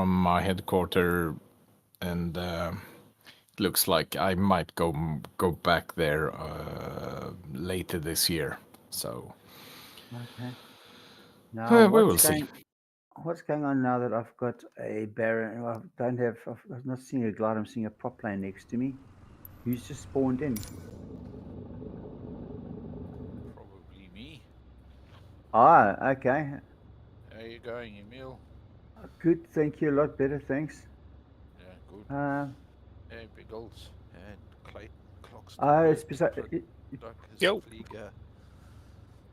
from my headquarters, and it looks like I might go back there later this year. So Okay. Now, we will see. what's going on now that I've got a Baron? I don't have. I'm not seeing a glide. I'm seeing a prop plane next to me. Who's just spawned in? Probably me. Ah, okay. How are you going, Emil? Good. Thank you. A lot better. Thanks. Yeah, good. Uh, Hey, Biggles and Clayton, it's Clockstenberg, Douglas Yo. Flieger.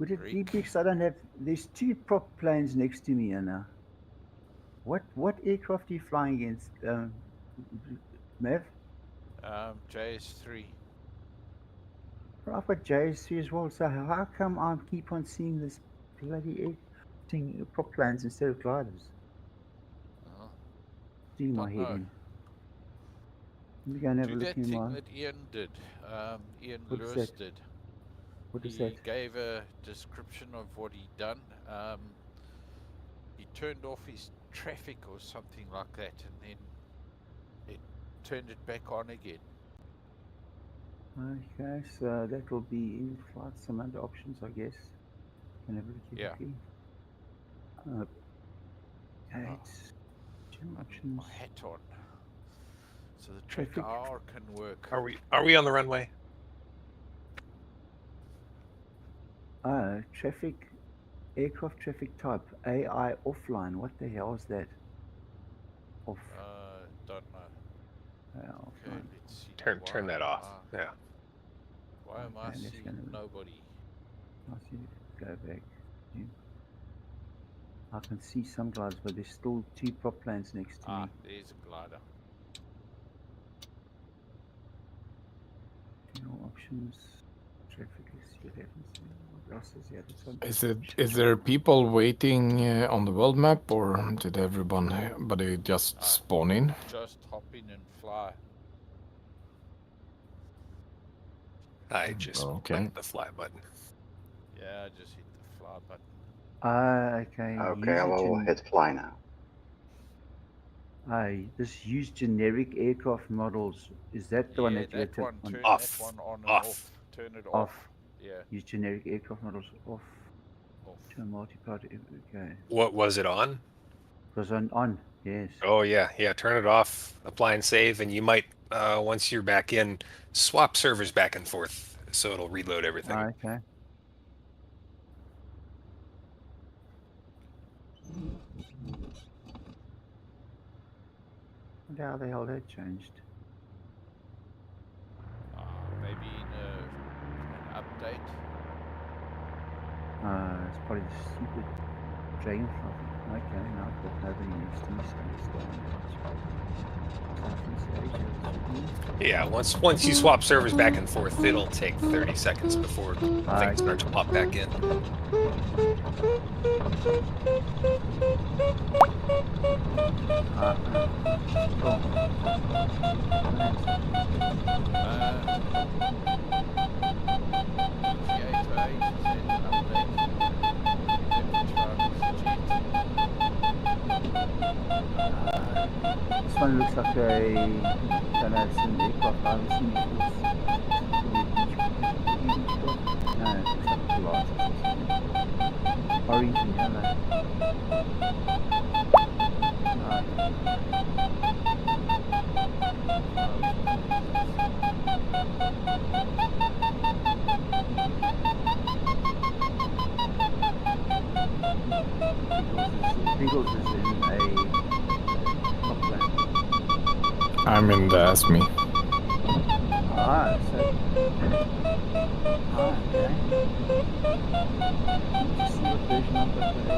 would it be Rick. because I don't have? There's two prop planes next to me, Anna. What aircraft are you flying against, Mav? JS3. Well, I've got JSC as well. So how come I keep on seeing this bloody seeing prop planes instead of gliders? Doing my Don't head know. in. Let me go and have Do a look that in thing my. that Ian did. Ian What is Lewis that? did. What is He that? gave a description of what he'd done. He turned off his traffic or something like that, and then it turned it back on again. Okay, so that will be in flight. Some other options, I guess. Can have a look here Yeah. quickly. Okay, it's general I need options. my hat on so the track R can work. Are we on the runway? Traffic, aircraft traffic type, AI offline. What the hell is that? Off. Don't know. Okay, Offline. let's see. Turn that off. Yeah. Why am I seeing nobody? I'll see. Go back. I can see some gliders, but there's still two prop planes next to me. There's a glider. General options. Traffic. Let's see what happens. What else is here? This one. Is there people waiting on the world map, or did everybody just spawn in? Just hop in and fly. I just clicked the fly button. Yeah, I just hit the fly button. Okay. Okay, I will hit fly now. This use generic aircraft models. Is that the one that you turn off? That one on and off. Turn it off. Yeah. Use generic aircraft models off. To a multi-part. Okay. What was it on? It was on. Yes. Oh yeah. Turn it off. Apply and save, and you might once you're back in, swap servers back and forth, so it'll reload everything. Okay. Wonder how the hell that changed. Maybe in an update. It's probably the stupid dragonfly. Okay, now I've got nobody next to me, so let's go on. Yeah, once you swap servers back and forth, it'll take 30 seconds before things start to pop back in. This one looks like a, don't know, it's an aircraft I've seen before. No, it looks like a glass. Orange and yellow. Biggles is in a top lane. I'm in the ASME. Okay. Let's see what version I've got for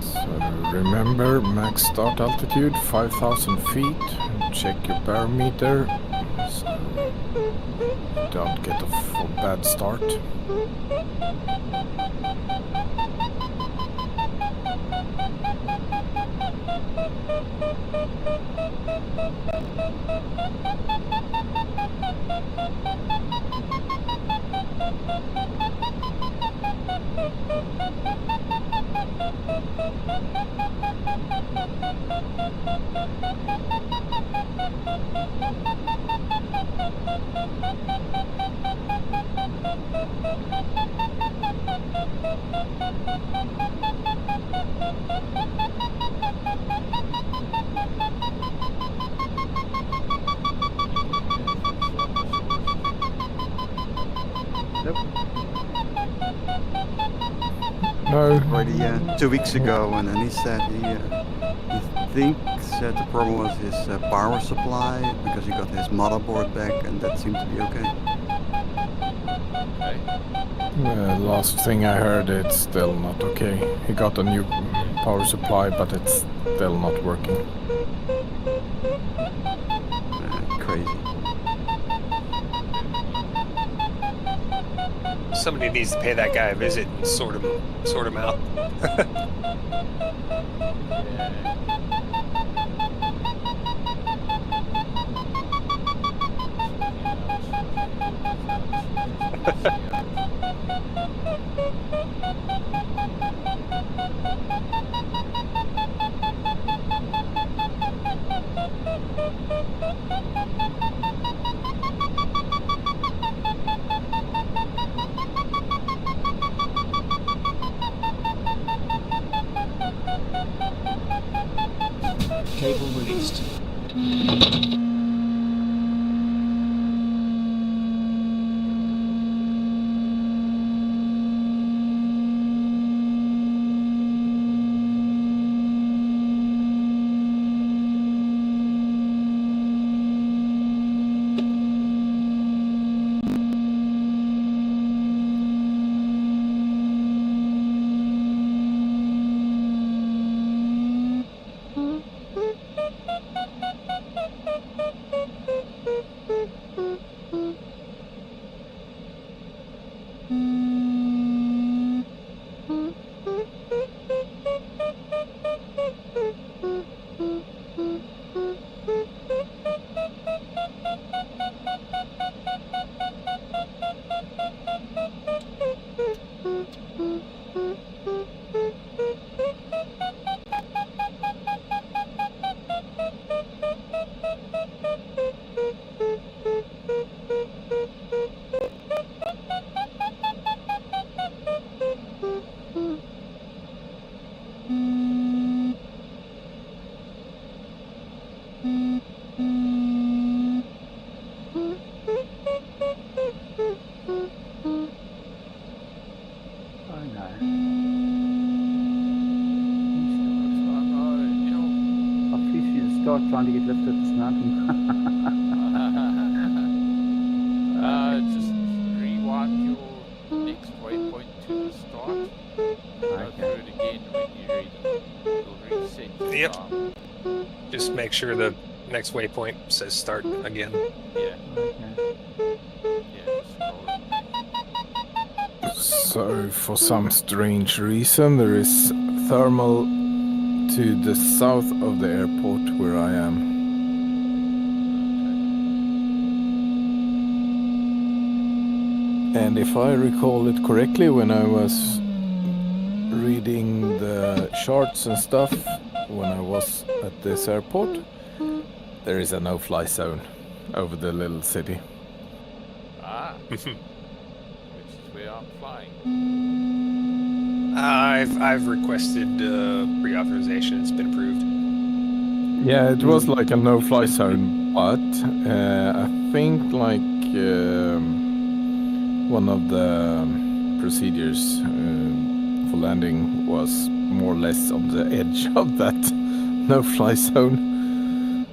So remember, max start altitude 5,000 feet. Check your barometer so don't get a bad start. No. Already 2 weeks ago, and then he said he thinks that the problem was his power supply because he got his motherboard back, and that seemed to be okay. Last thing I heard, it's still not okay. He got a new power supply, but it's still not working. Crazy. Somebody needs to pay that guy a visit and sort him out. Cable released. Trying to get lifted up this mountain. Just rewind your next waypoint to the start. Go through it again when you're ready. It'll reset your Yep. time. Just make sure the next waypoint says start again. Yeah. Okay. Yeah, just scroll it. So for some strange reason, there is thermal to the south of the airport where I am. And if I recall it correctly, when I was reading the charts and stuff when I was at this airport, there is a no-fly zone over the little city. Which is where I'm flying. I've requested pre-authorization. It's been approved. Yeah, it was like a no-fly zone, but I think like one of the procedures for landing was more or less on the edge of that no-fly zone.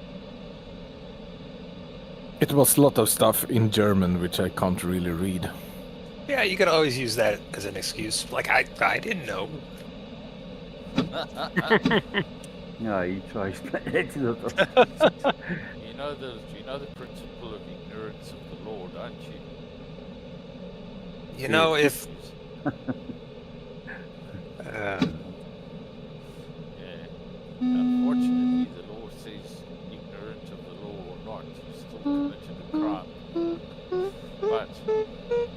It was a lot of stuff in German which I can't really read. Yeah, you could always use that as an excuse. Like, I didn't know. No, you try explain it to the You know the principle of ignorance of the law, don't you? You know, if Yeah. Unfortunately, the law says ignorant of the law or not, you still committed a crime. But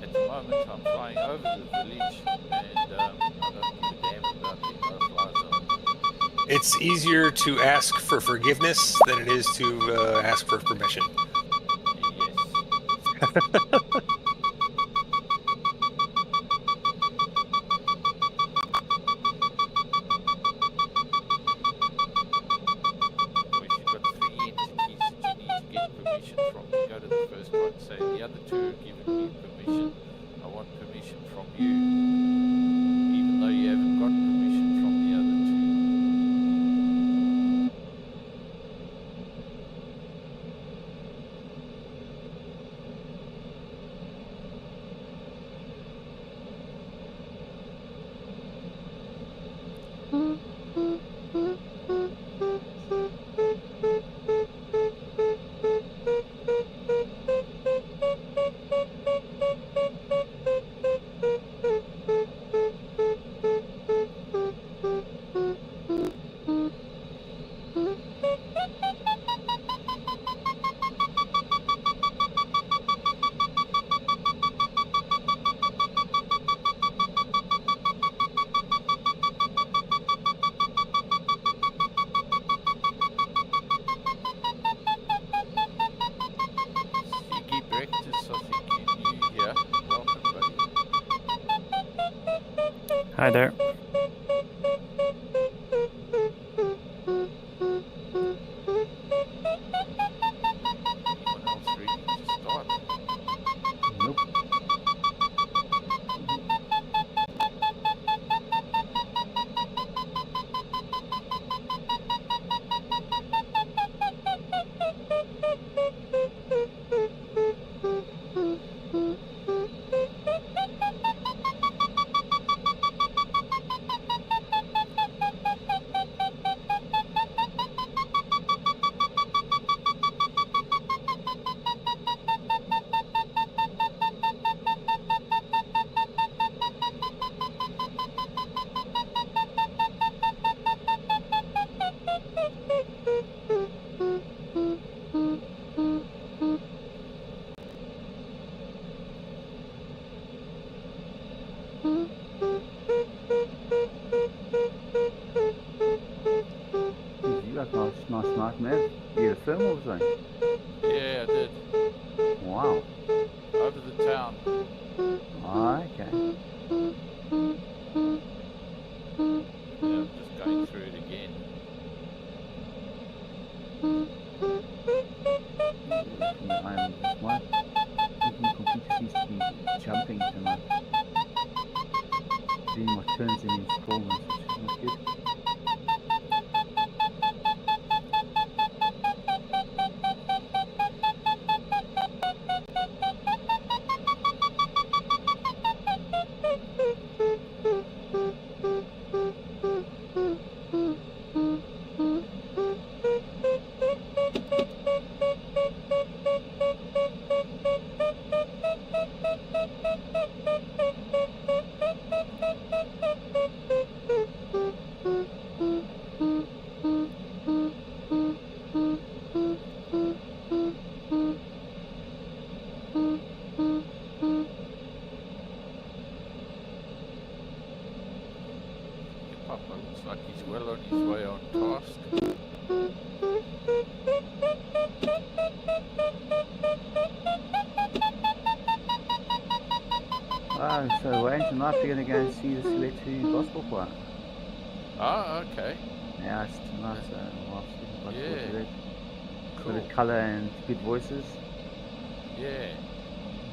at the moment, I'm flying over the village, and I don't give a damn about the no-fly zone. it's easier to ask for forgiveness than it is to ask for permission. Yes. Or if you've got 3 entities that you need to get permission from, you go to the first one, say the other 2 have given me permission, I want permission from you, even though you haven't got permission from the other 2. Ziggy Brectus, I think you're new here. Welcome, buddy. Hi there. Anyone else ready to start? Nope. You got nice night, man. You had a thermal zone. Yeah, I did. Wow. Over the town. Ah, okay. Yeah, I'm just going through it again. From the island this one. Thinking computer seems to be jumping tonight. Doing more turns in installments, which is not good. Papa looks like he's well on his way on task. Ah, so Wayne, tonight we're going to go and see the Soweto Gospel Choir. Ah, okay. Yeah, it's tonight, so we'll see the Yeah. Gospel Cool. With colour and good voices. Yeah.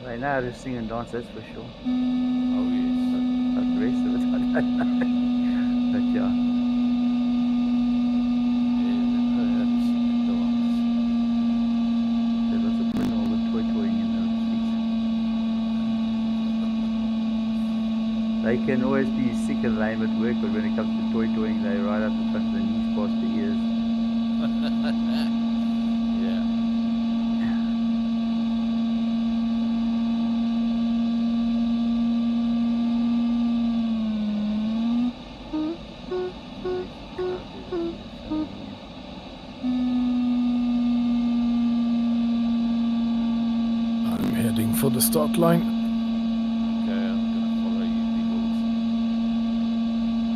They know how to sing and dance, that's for sure. Oh, yes. But the rest of it, I don't know. But yeah. Yeah, they know how to sing and dance. There's lots of putting all the toy-toying in the streets. They can always be sick and lame at work, but when it comes to toying, they right up the front of the knees past the ears. Yeah. I'm heading for the start line. Okay, I'm gonna follow you, Biggles.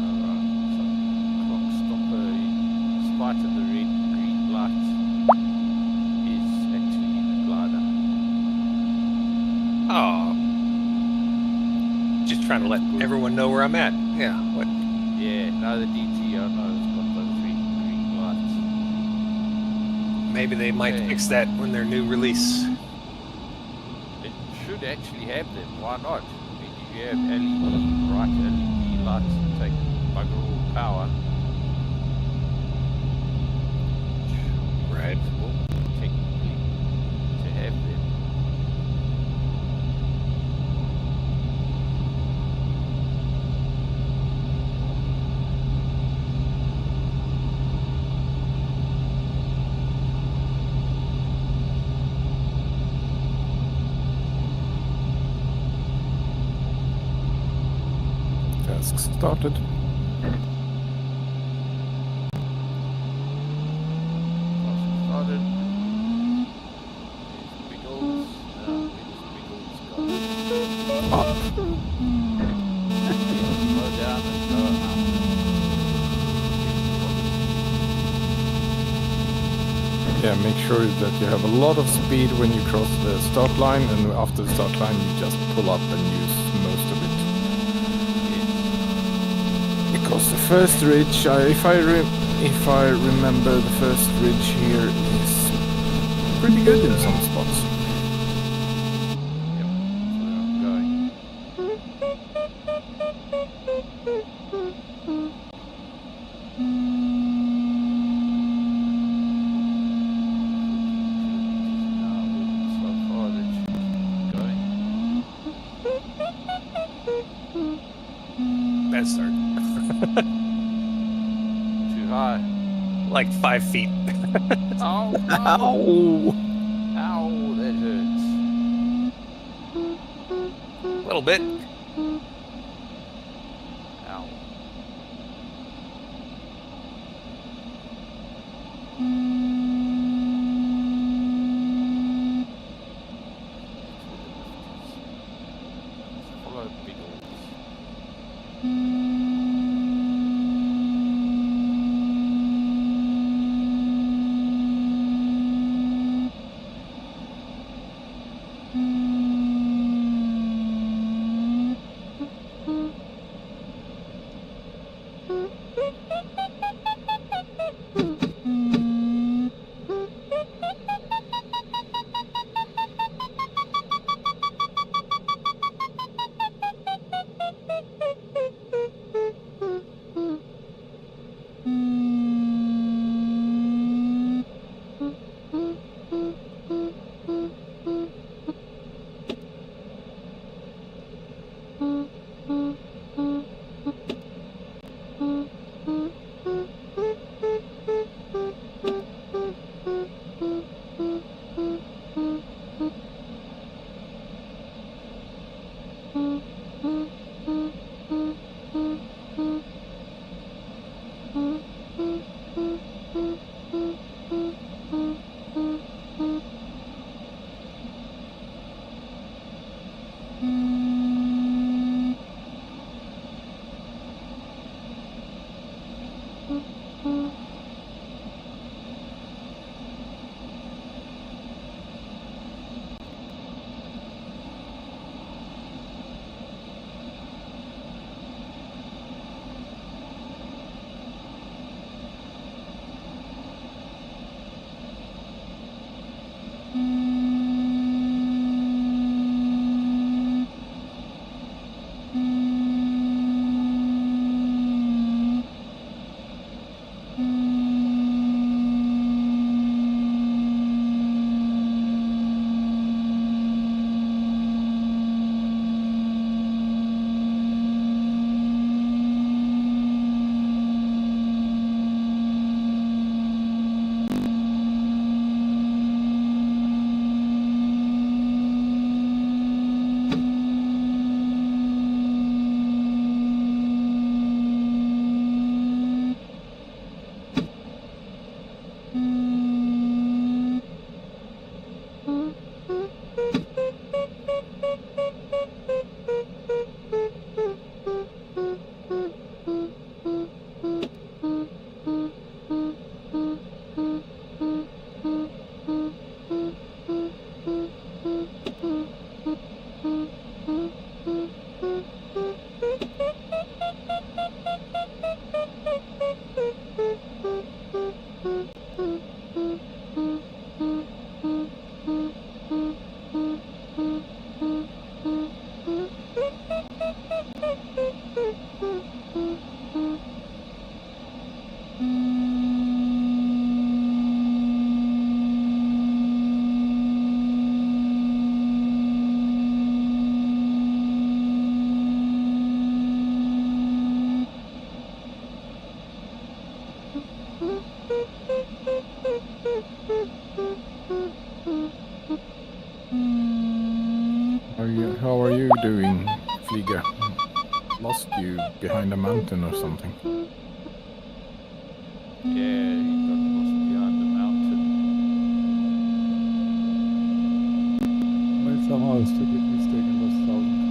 Alright, some clock stopper, in spite of the green light, is actually in the glider. Oh. Just trying to let everyone know where I'm at. Yeah. What? Yeah, now the DTO knows got those green lights. Maybe they might Okay. fix that when their new release. It should actually have them. Why not? I mean, if you have bright LED lights that take bugger all power, it should be Right. feasible, technically, to have them. Task started. Task started. There's Biggles. Where does Biggles go? Up. Slow down and go up. Yeah, make sure that you have a lot of speed when you cross the start line, and after the start line you just pull up and use most of it. Because the first ridge, if I remember, the first ridge here is pretty good in some spots. Yep, that's where I'm going. So far that should keep going. Bad start. Too high. Like 5 feet. Oh, no. Ow! Ow, that hurts. A little bit. Ow. Follow Biggles. How are you doing, Flyga? Lost you behind a mountain or something? Yeah, he got lost behind the mountain. I somehow a stupid mistake and lost 1,000 feet.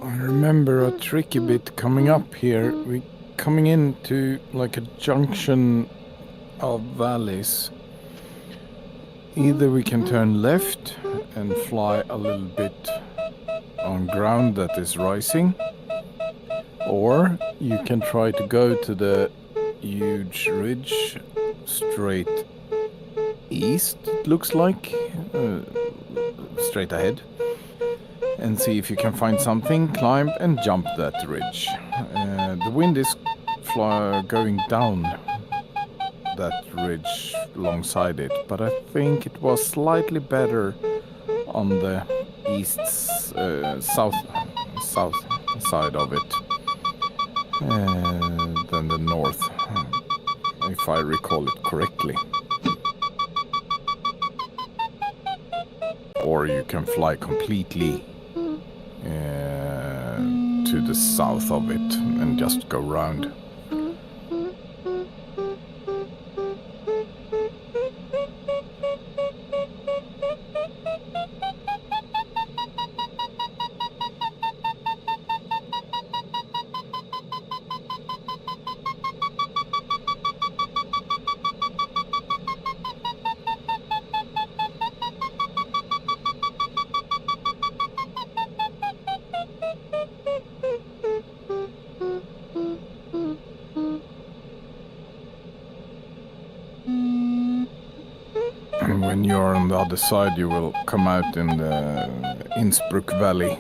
I remember a tricky bit coming up here. We coming into like a junction of valleys. Either we can turn left and fly a little bit on ground that is rising, or you can try to go to the huge ridge straight east, it looks like, straight ahead, and see if you can find something, climb and jump that ridge. The wind is going down that ridge alongside it, but I think it was slightly better on the south side of it than the north, if I recall it correctly. Or you can fly completely to the south of it and just go round. when you're on the other side, you will come out in the Innsbruck Valley.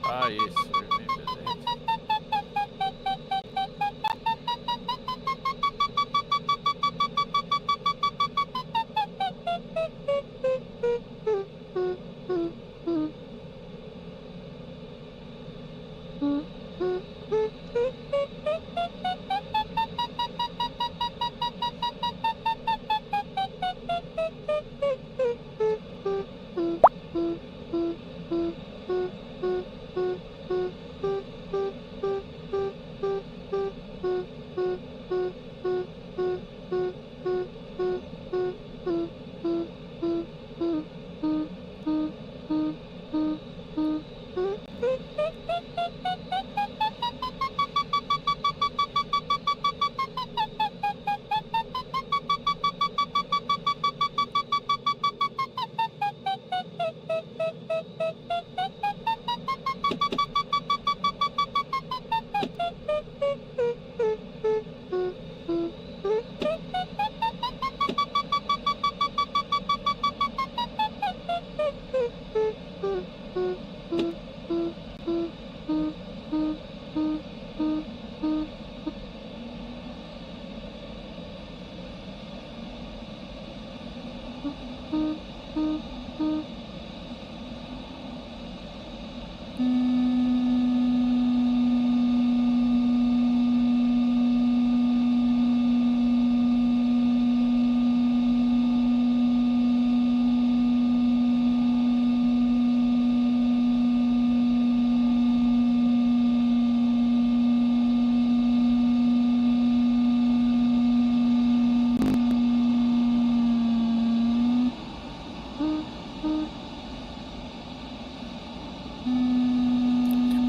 Ah, yes, remember that.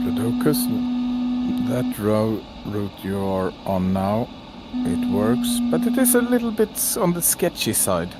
Diplodocus, that route you are on now, it works, but it is a little bit on the sketchy side.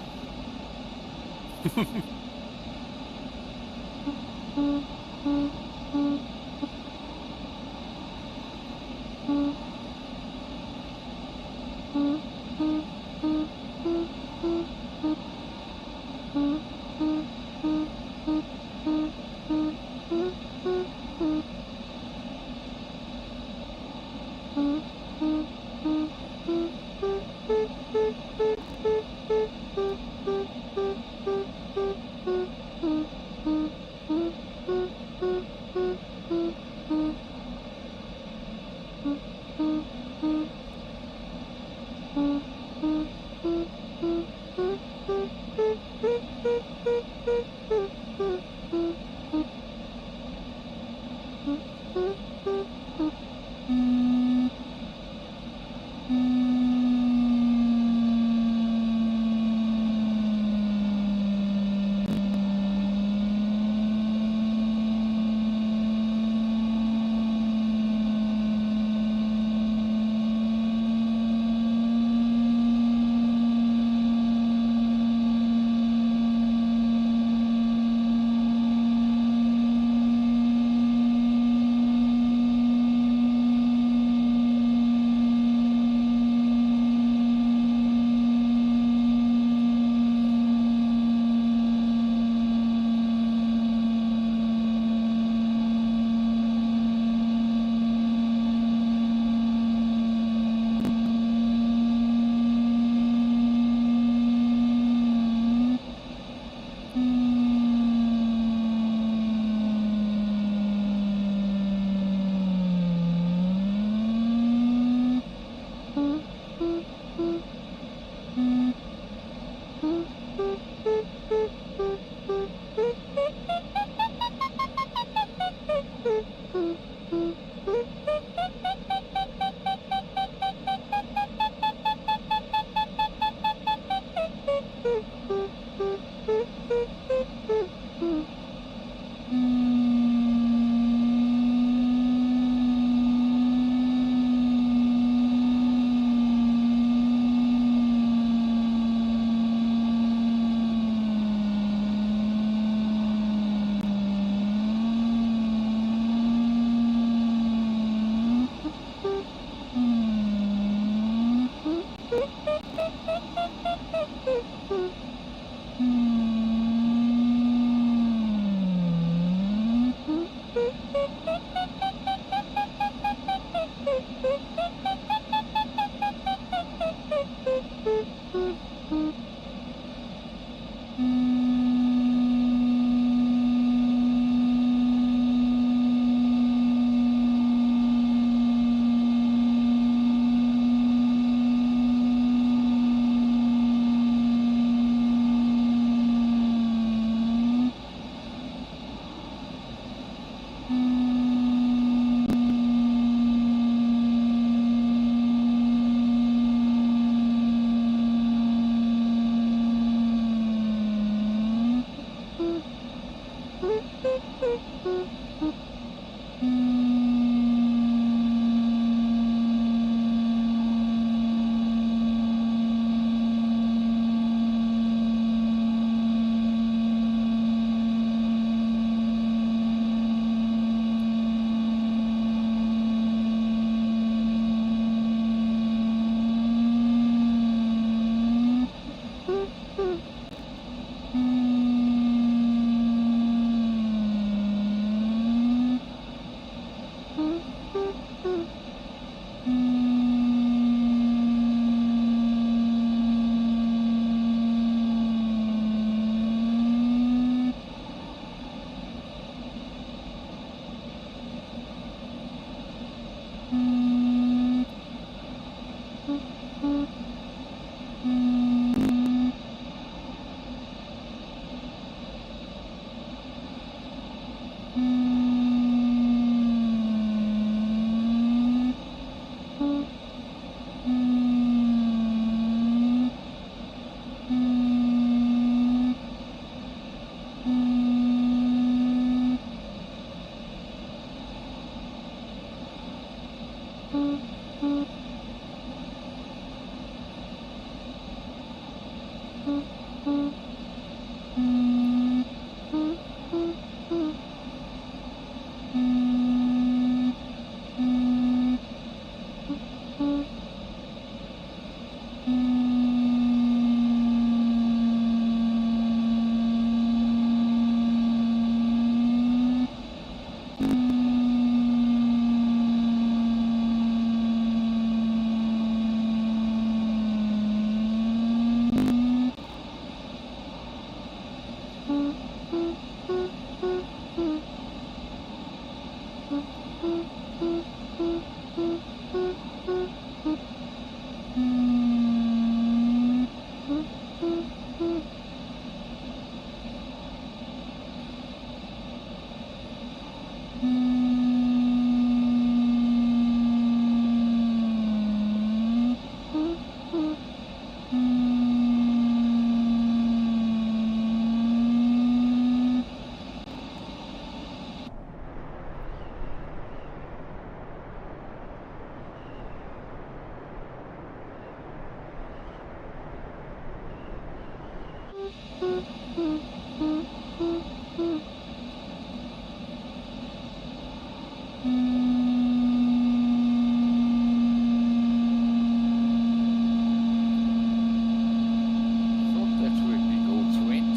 Thought that's where big old went.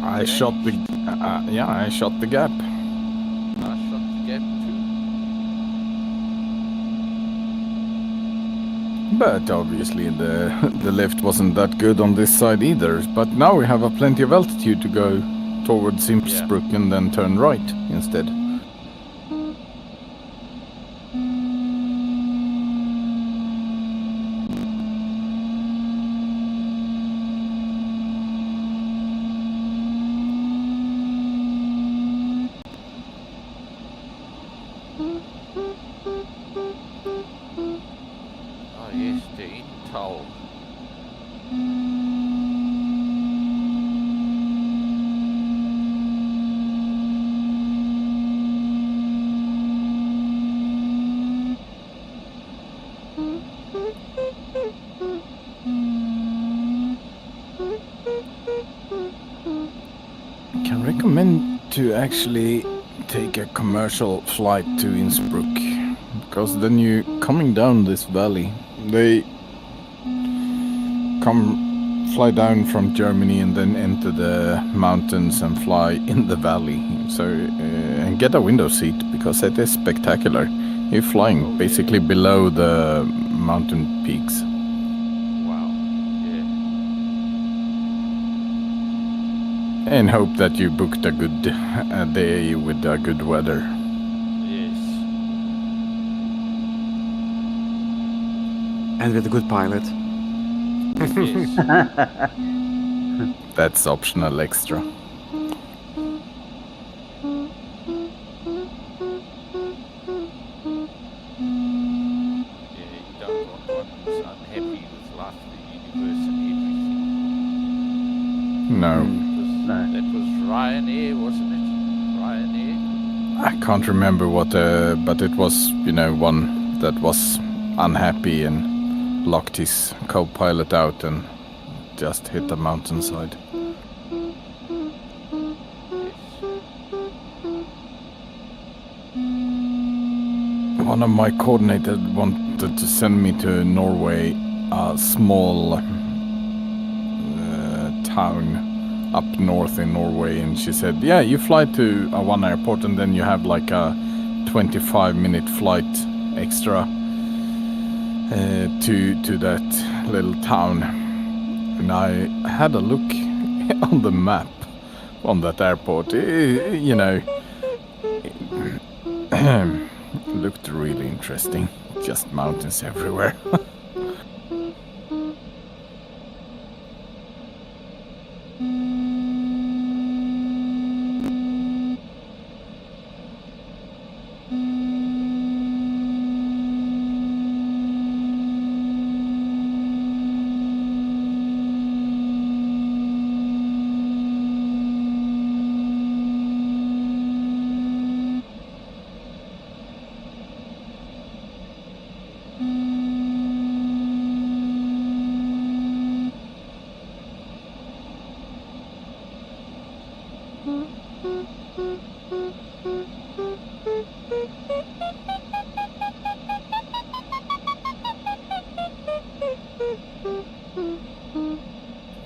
I shot the yeah, I shot the gap. I shot the gap too. But obviously the lift wasn't that good on this side either. But now we have a plenty of altitude to go towards Innsbruck and then turn right instead. Oh yes, the Intel. Can recommend to actually take a commercial flight to Innsbruck. because then you coming down this valley. They fly down from Germany and then enter the mountains and fly in the valley. So and get a window seat because it is spectacular. You're flying basically below the mountain peaks. Wow. Yeah. And hope that you booked a good day with good weather. Yes. And with a good pilot. Yes. That's optional extra. Yeah, you don't want one who's unhappy with life, the universe, and everything. No. That was Ryanair, wasn't it? Ryanair? I can't remember what, but it was, one that was unhappy and locked his co-pilot out and just hit the mountainside. One of my coordinators wanted to send me to Norway, a small town up north in Norway, and she said, yeah, you fly to one airport and then you have like a 25-minute flight extra to that little town. And I had a look on the map on that airport. Looked really interesting. Just mountains everywhere.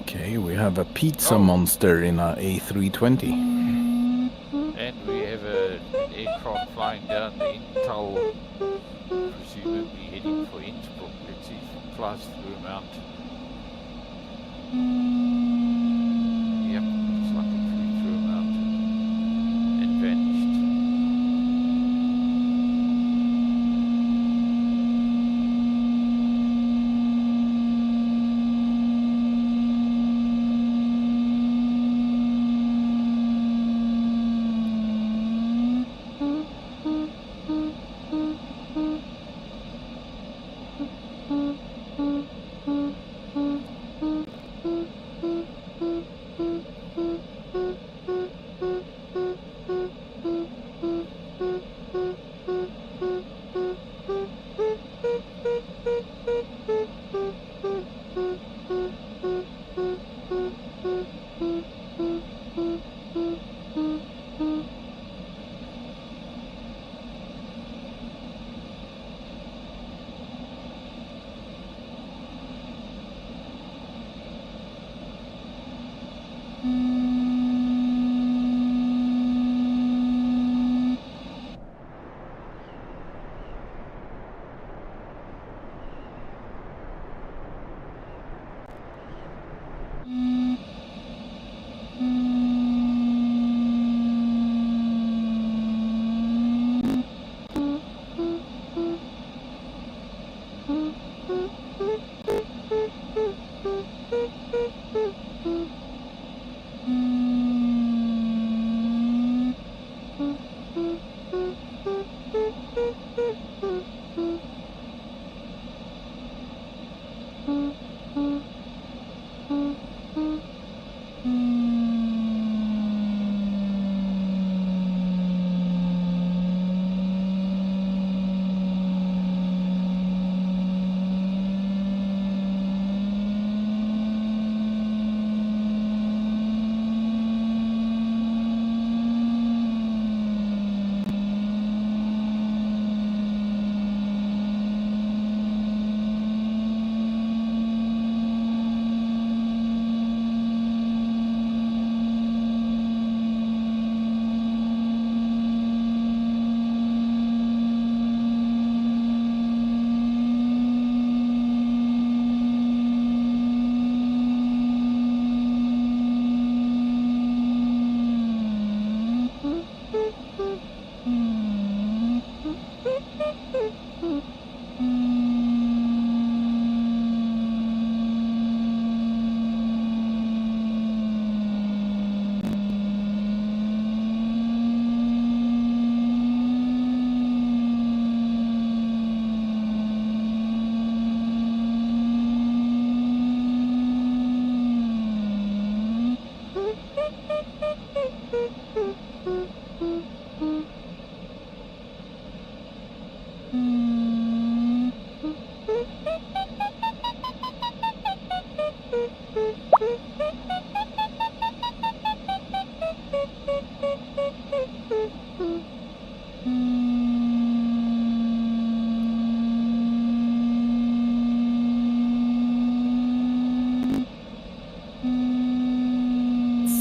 Okay, we have a pizza monster in a A320. And we have an aircraft flying down the Intal, presumably heading for Innsbruck. Let's see if it flies through a mountain. Yep, it's like it flew through a mountain and vanished.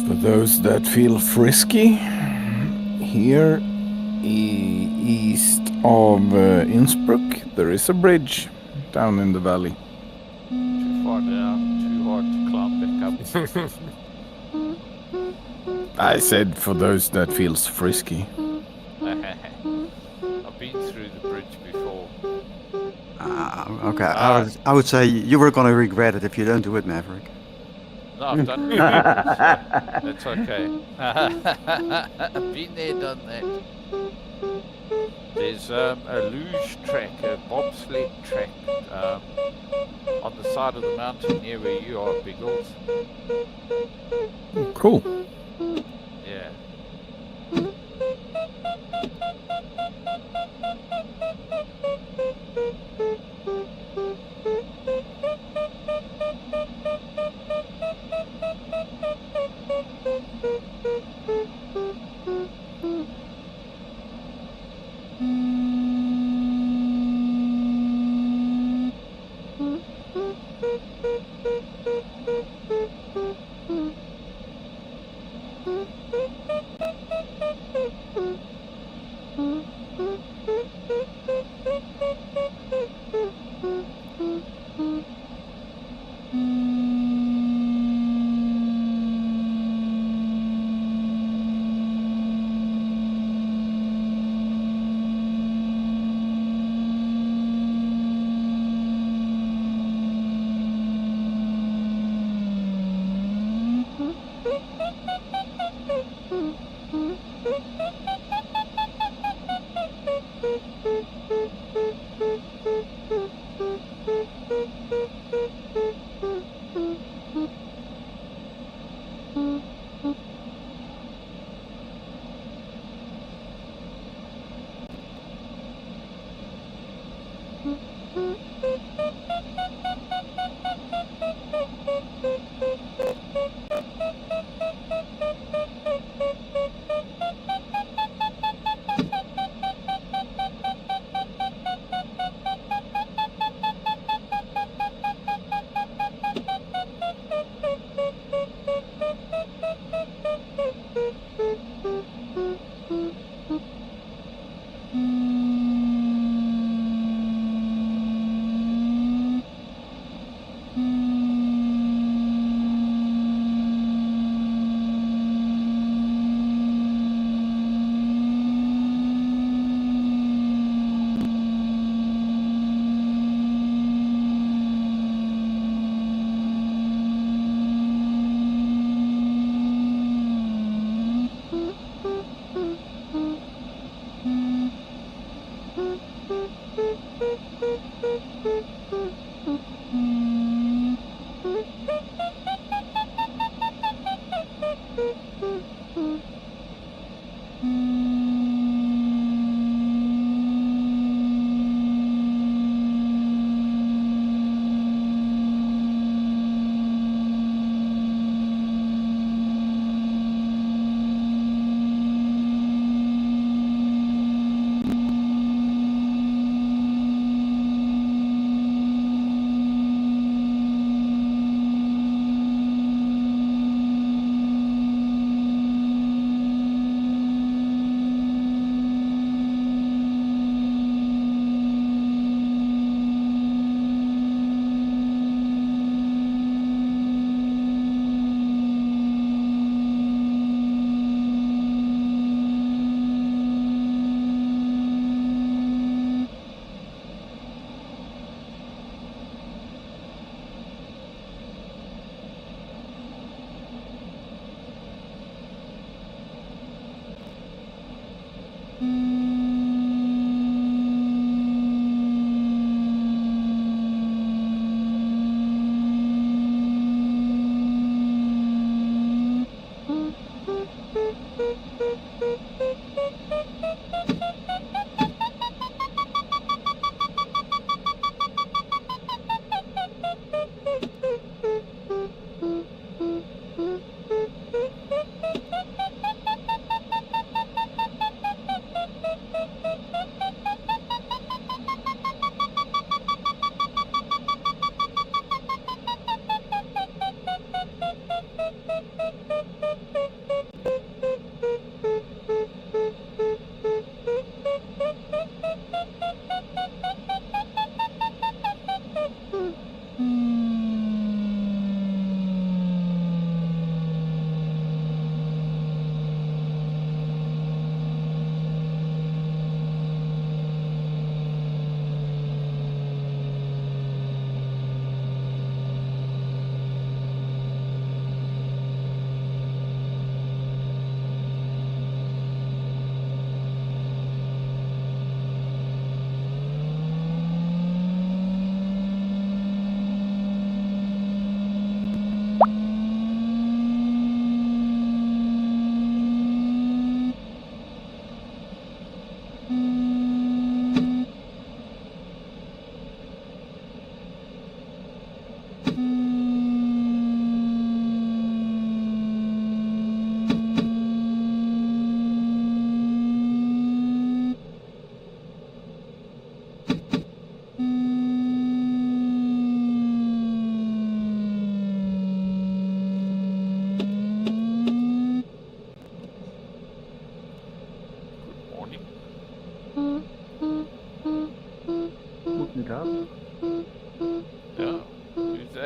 For those that feel frisky, here east of Innsbruck, there is a bridge down in the valley. Too far down, too hard to climb back up. I said for those that feels frisky. I've been through the bridge before. Okay, I would say you were gonna regret it if you don't do it, Maverick. No, I've done it before, so that's okay. I've been there, done that. There's a luge track, a bobsled track, on the side of the mountain near where you are, Biggles. Cool. Yeah.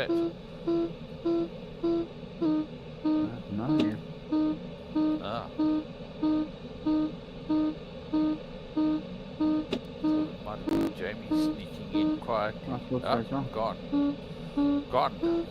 that? No, yeah. Ah. So it might have been Jamie sneaking in quietly. I thought so Ah, as well. gone. Gone.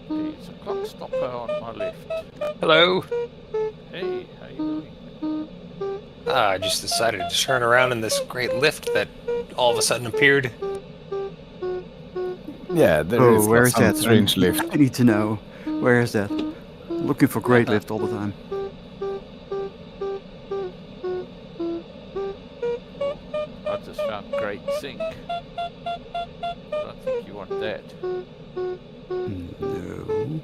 There's a clock stopper on my left. Hello. Hey, how you doing? I just decided to turn around in this great lift that all of a sudden appeared. Yeah, there Oh, is where is some that? strange lift. I need to know. Where is that? Looking for great lift all the time. I just found great zinc. I don't think you want that. No.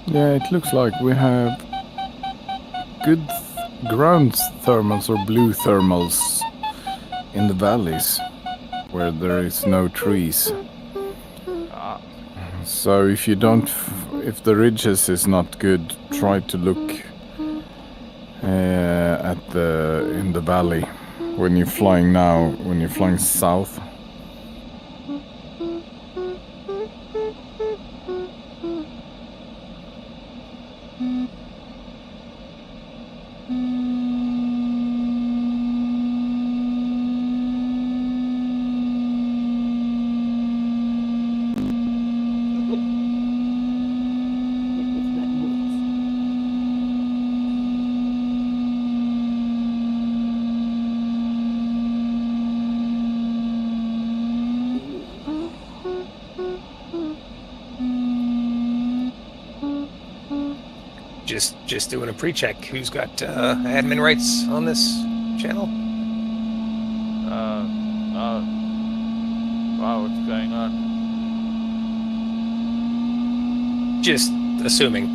Yeah, it looks like we have good ground thermals or blue thermals in the valleys where there is no trees. Ah, So if you don't, if the ridges is not good, try to look at in the valley when you're flying now, when you're flying south. Just doing a pre-check. Who's got admin rights on this channel? no. Wow, what's going on? Just assuming.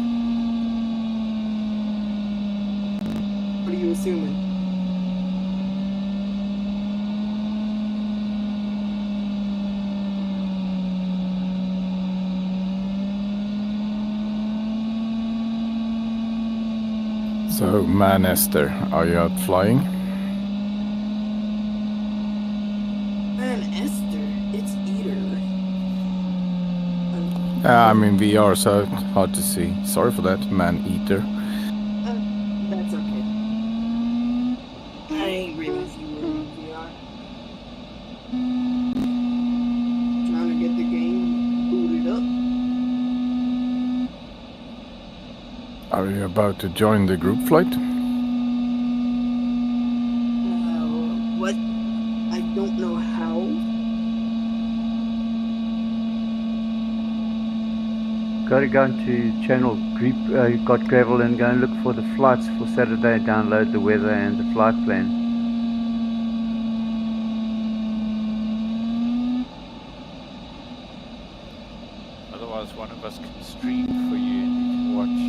What are you assuming? So, man Esther, are you out flying? Man, Esther, it's Eater. I mean VR, so hard to see. Sorry for that, man eater. That's okay. I ain't realize you were in VR. Trying to get the game booted up. Are you about to join the group flight? What? I don't know how. Got to go into channel group. You got gravel and go and look for the flights for Saturday. Download the weather and the flight plan. Otherwise, one of us can stream for you and you can watch.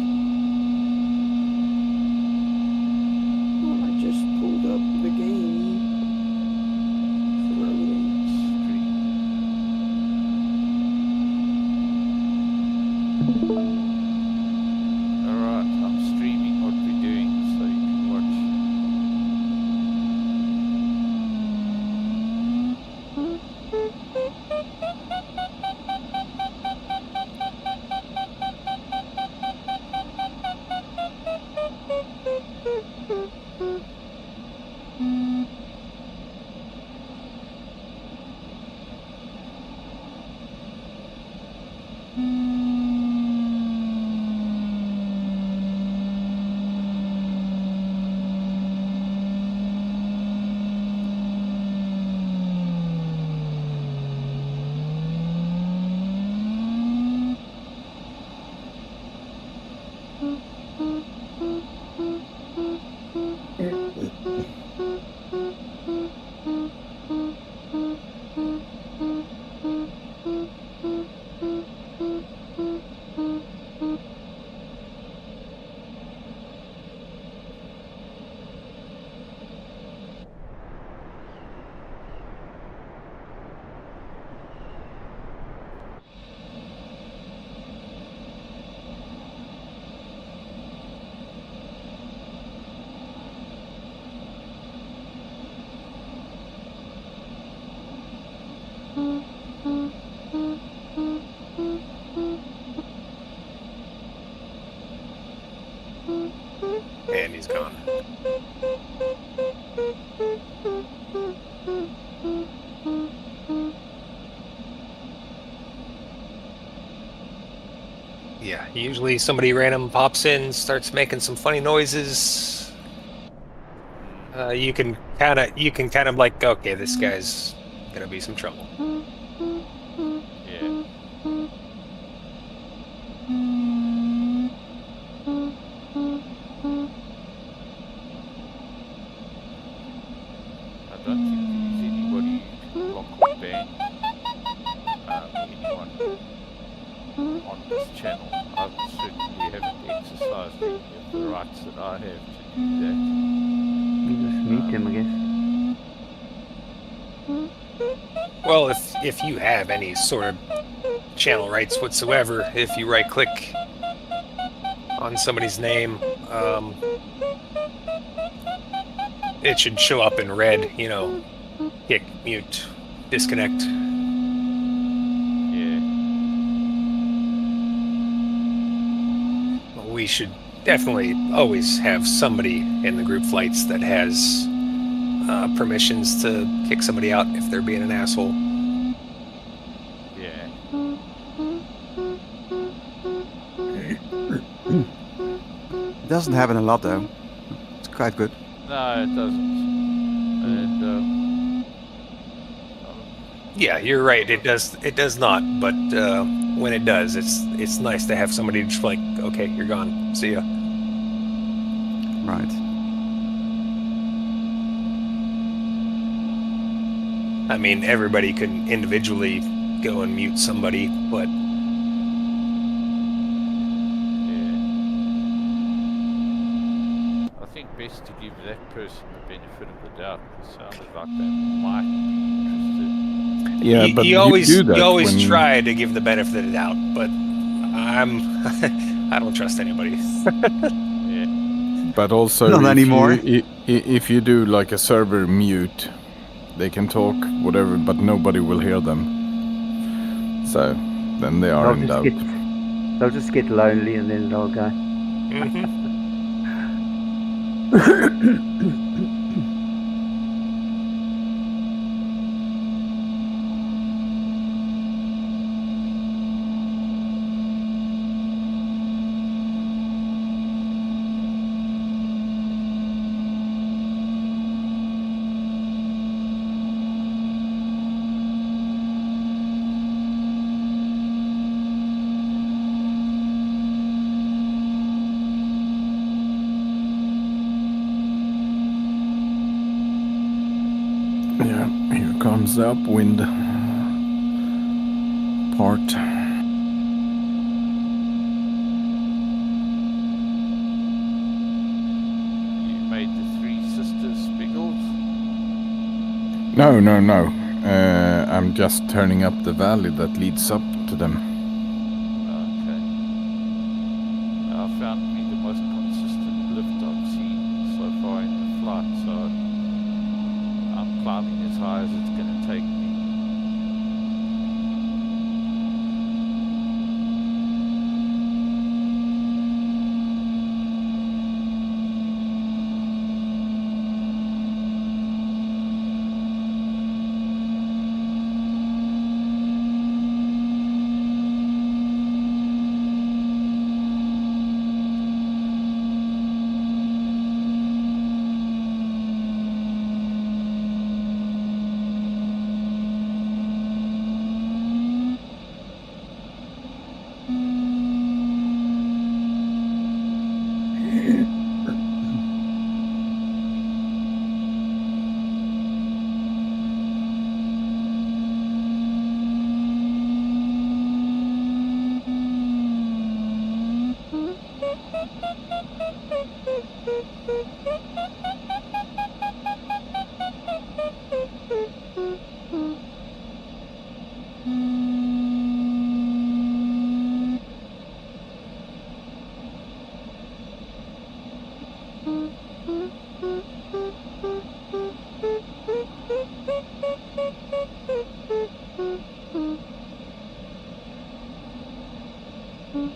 Well, I just pulled up the game. Stream. Alright, I'm streaming what we're doing so you can watch. And he's gone. Yeah, usually somebody random pops in, starts making some funny noises. You can kind of like, okay, this guy's gonna be some trouble. Yeah. I don't think there's anybody lock or ban anyone on this channel. I certainly haven't exercised any of the rights that I have to do that. You just meet him, I guess. Well, if you have any sort of channel rights whatsoever, if you right click on somebody's name, it should show up in red, you know, kick, mute, disconnect. Yeah. We should definitely always have somebody in the group flights that has permissions to kick somebody out if they're being an asshole. Yeah. It doesn't happen a lot though. It's quite good. No, it doesn't. And Yeah, you're right. It does not. But when it does, it's nice to have somebody just like, okay, you're gone. See ya. Right. I mean, everybody can individually go and mute somebody, but I think best to give that person the benefit of the doubt. It sounded like they might be interested. Yeah, but you always do that when try to give the benefit of the doubt, but I don't trust anybody. Yeah. But also, Not anymore. If you do like a server mute, they can talk whatever, but nobody will hear them. So then they are in doubt. They'll just get lonely and then they'll go. Yeah, here comes the upwind part. You made the Three Sisters Biggles? No. I'm just turning up the valley that leads up to them. Okay. I found me the most consistent lift I've seen so far in the flight, so I'm climbing as high as it's going to take me. Yeah,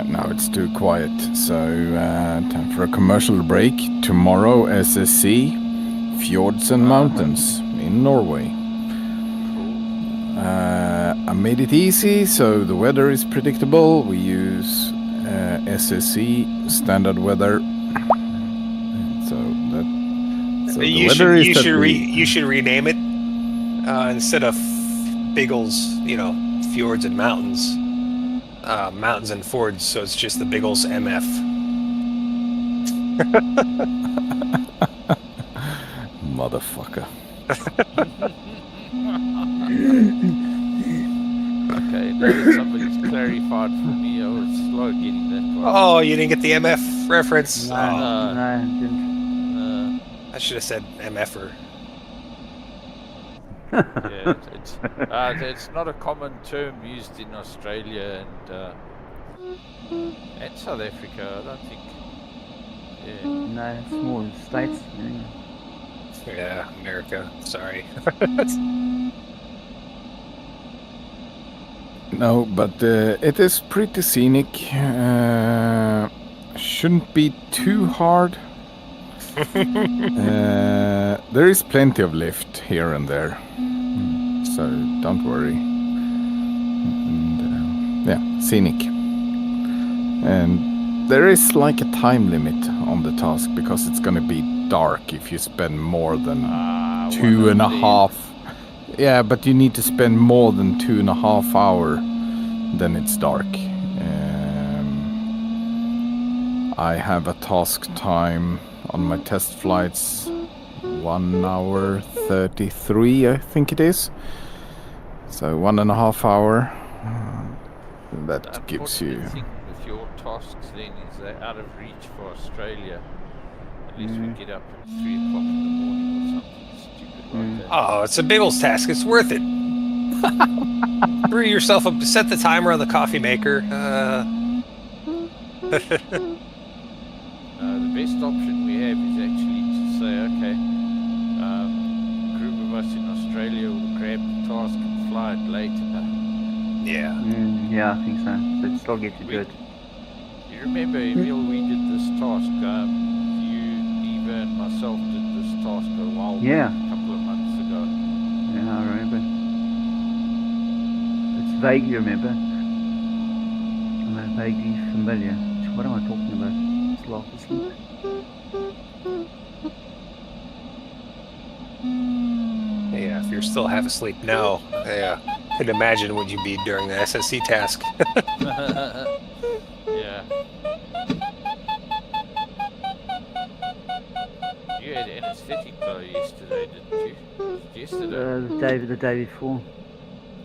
now it's too quiet, so time for a commercial break. Tomorrow, SSC, Fjords and Mountains in Norway. I made it easy, so the weather is predictable. We use SSC standard weather. So the you weather is that you should rename it instead of Biggles, fjords and mountains. Mountains and Fords, so it's just the Biggles MF. Motherfucker. Okay, now that somebody's clarified for me, I was slow getting that one. Oh, you didn't get the MF reference? No, Oh, no, I didn't. I should have said MFer. Yeah, it's not a common term used in Australia and South Africa. I don't think. Yeah. No, small states. Yeah, America. Sorry. No, but it is pretty scenic. Shouldn't be too hard. There is plenty of lift here and there, so don't worry. And, yeah, scenic. And there is like a time limit on the task because it's gonna be dark if you spend more than 2.5. Yeah, but you need to spend more than 2.5 hours, then it's dark. I have a task time on my test flights 1 hour 33, I think it is. So 1.5 hours. That gives you. The thing with your tasks then is they're out of reach for Australia. Unless we get up at 3 o'clock in the morning or something stupid like that. Oh, it's a Biggles task. It's worth it. Brew yourself up. Set the timer on the coffee maker. The best option we have is actually to say, okay, a group of us in Australia will grab the task and fly it later. Yeah. Yeah, I think so. So it still get to do it. You remember, Emil, we did this task. You, Eva, and myself did this task a while back, a couple of months ago. Yeah, I remember. It's vaguely remember. I'm vaguely familiar. What am I talking about? It's laugh asleep. Yeah, if you're still half asleep now, yeah, I could imagine what you'd be during the SSC task. Yeah. You had anesthetic though yesterday, didn't you? Was it yesterday? The day before.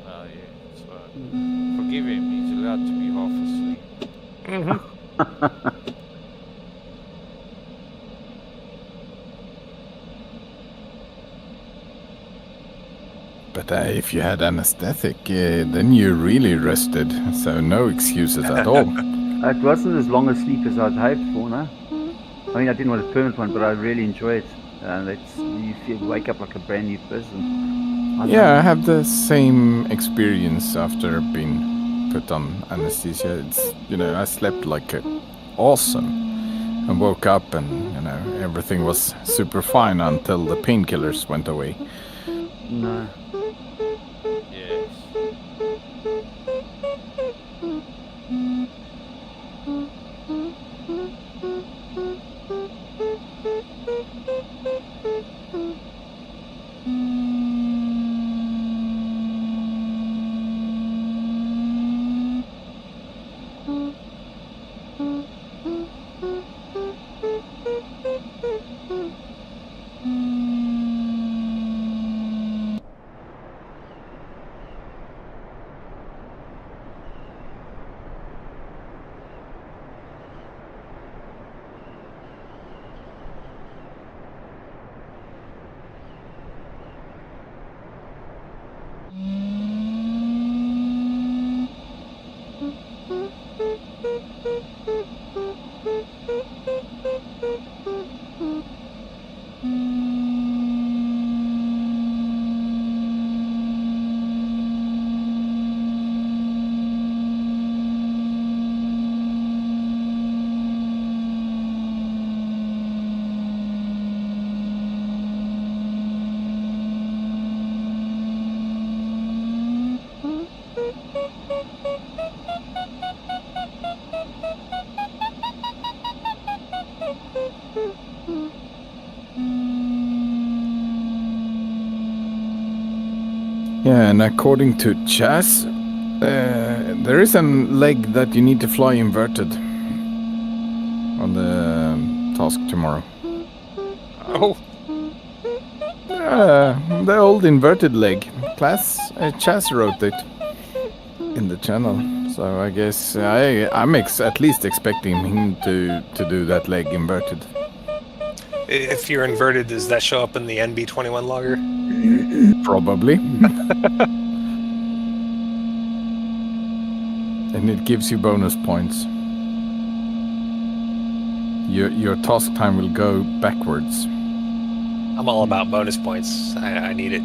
Oh yeah, so forgive him, he's allowed to be half asleep. But if you had anesthetic, then you really rested, so no excuses at all. It wasn't as long a sleep as I'd hoped for, no? I mean, I didn't want a permanent one, but I really enjoy it. You wake up like a brand new person. Yeah, I have the same experience after being put on anesthesia. It's, I slept like awesome and woke up and, everything was super fine until the painkillers went away. No. Yes. Yeah, and according to Chas, there is a leg that you need to fly inverted on the task tomorrow. Oh, The old inverted leg. Chas wrote it in the channel, so I guess I'm at least expecting him to do that leg inverted. if you're inverted, does that show up in the NB21 logger? Probably. And it gives you bonus points. Your task time will go backwards. I'm all about bonus points. I need it.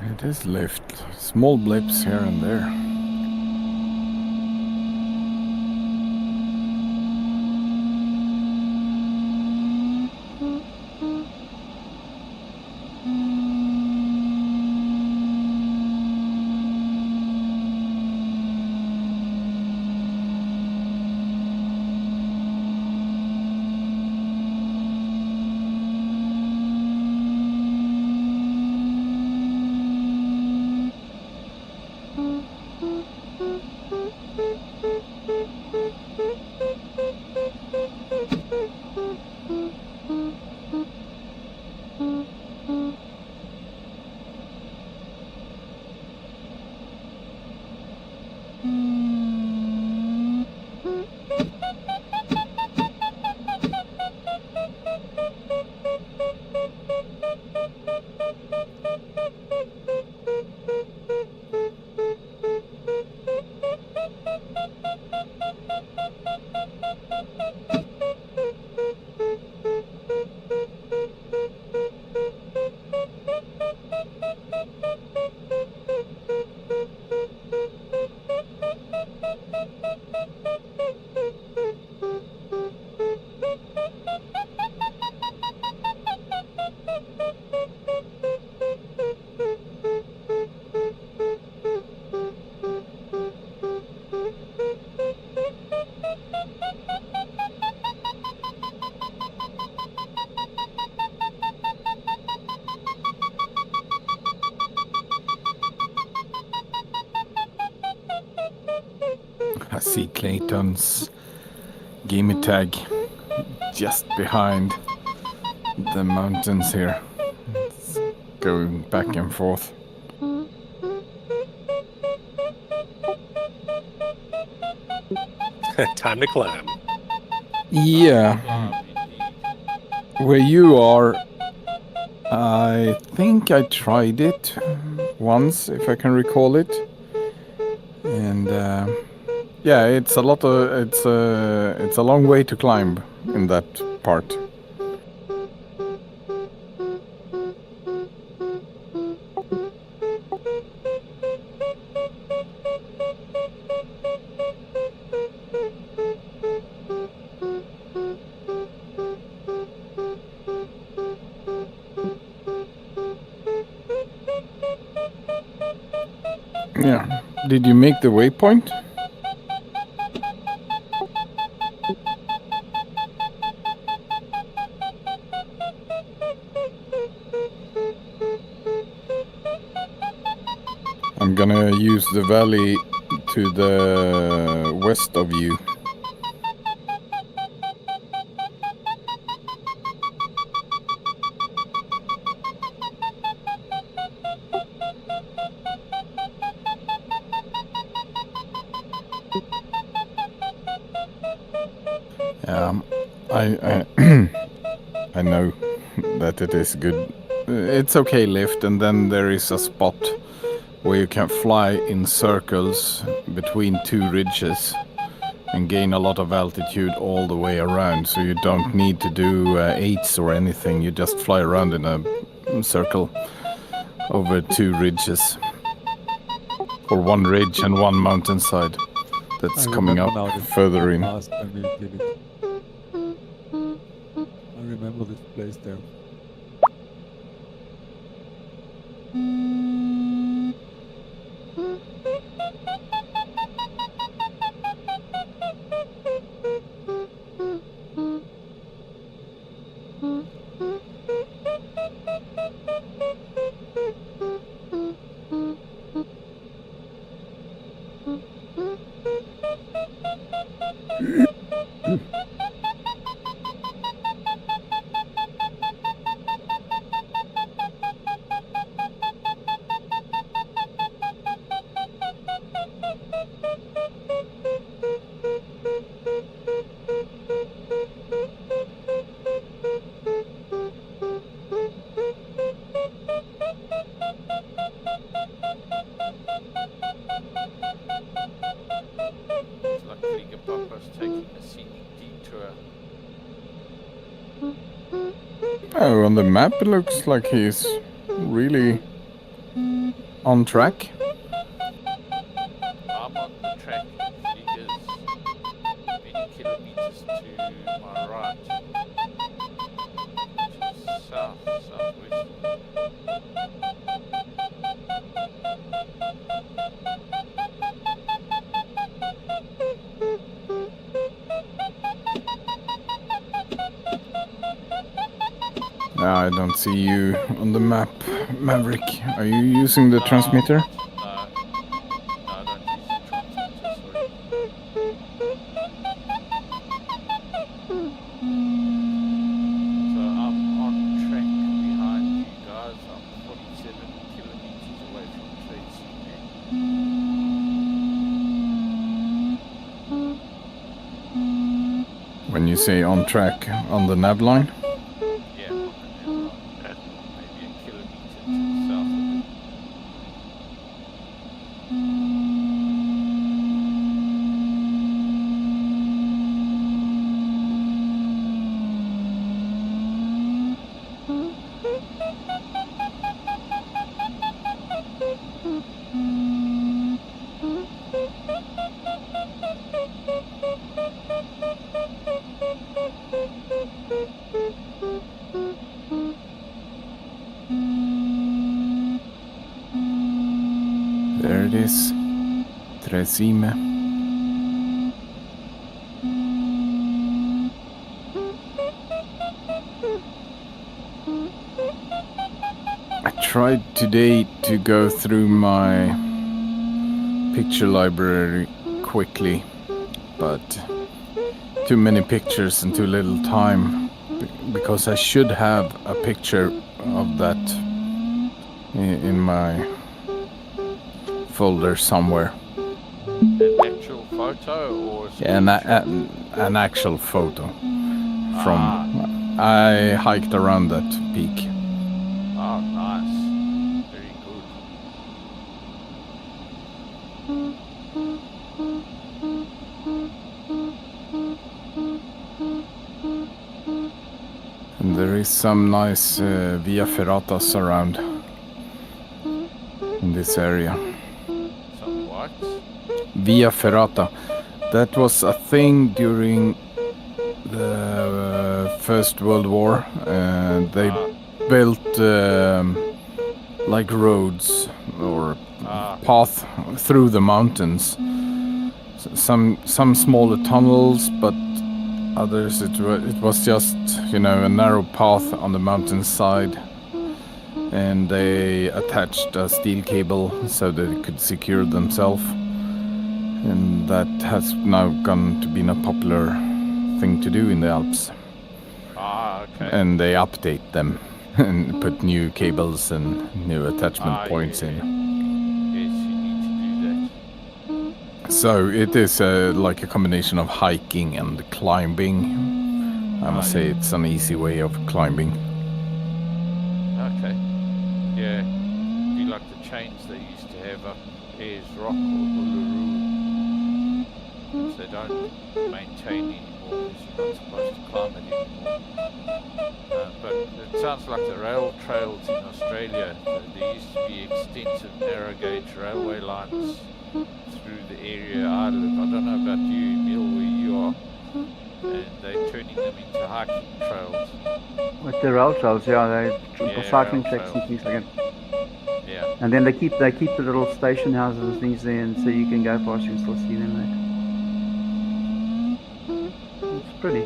It is lift. Small blips here and there. I see Clayton's gimme tag just behind the mountains here. It's going back and forth. Time to climb. Yeah. Where you are, I think I tried it once, if I can recall it. And yeah, it's a lot of it's a long way to climb in that part. Yeah. Did you make the waypoint? I'm gonna use the valley to the west of you. I I know that it is good. It's okay lift, and then there is a spot where you can fly in circles between two ridges and gain a lot of altitude all the way around, so you don't need to do eights or anything. You just fly around in a circle over two ridges, or one ridge and one mountainside that's coming up further in. Last time we did it. I remember this place there. Oh, on the map it looks like he's really on track. I'm on the track. Figures many kilometers to my right, which is southwest. I don't see you on the map, Maverick. Are you using the transmitter? No, I don't use the transmitter, sorry. So I'm on track behind you guys. I'm 47 kilometers away from Tracy. When you say on track, on the nav line? Yeah, on the net line, maybe a kilometer to the south of it. There it is. Tresime. I tried today to go through my picture library quickly but too many pictures and too little time, because I should have a picture of that in my folder somewhere. An actual photo or a An actual photo from. I hiked around that peak. Oh, nice. Very good. And there is some nice via ferratas around in this area. Some what? Via ferrata. That was a thing during the First World War. They built like roads or path through the mountains. Some smaller tunnels, but others it was just, you know, a narrow path on the mountainside, and they attached a steel cable so that they could secure themselves. And that has now gone to be a popular thing to do in the Alps. Okay. And they update them and put new cables and new attachment points in. Yes, you need to do that. So it is like a combination of hiking and climbing. I must say it's an easy way of climbing. Okay. Yeah. Be like the chains they used to have up Ayers Rock or Uluru. Which they don't maintain anymore because you're not supposed to climb it anymore. But it sounds like the rail trails in Australia. There used to be extensive narrow gauge railway lines through the area I live. I don't know about you, Emil, where you are. And they're turning them into hiking trails. Like the rail trails, yeah, they cycling rail tracks and things like that. Yeah. And then they keep the little station houses and things there, and so you can go past and still see them there. It's pretty.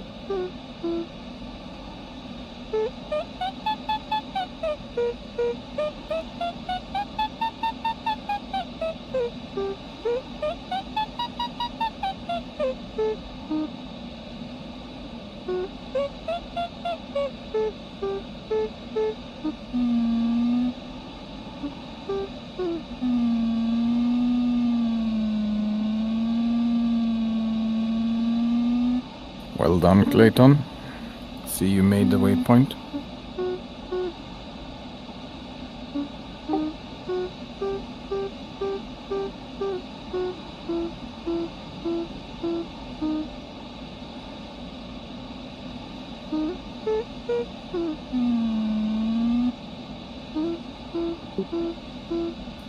Well done, Clayton. See, you made the waypoint.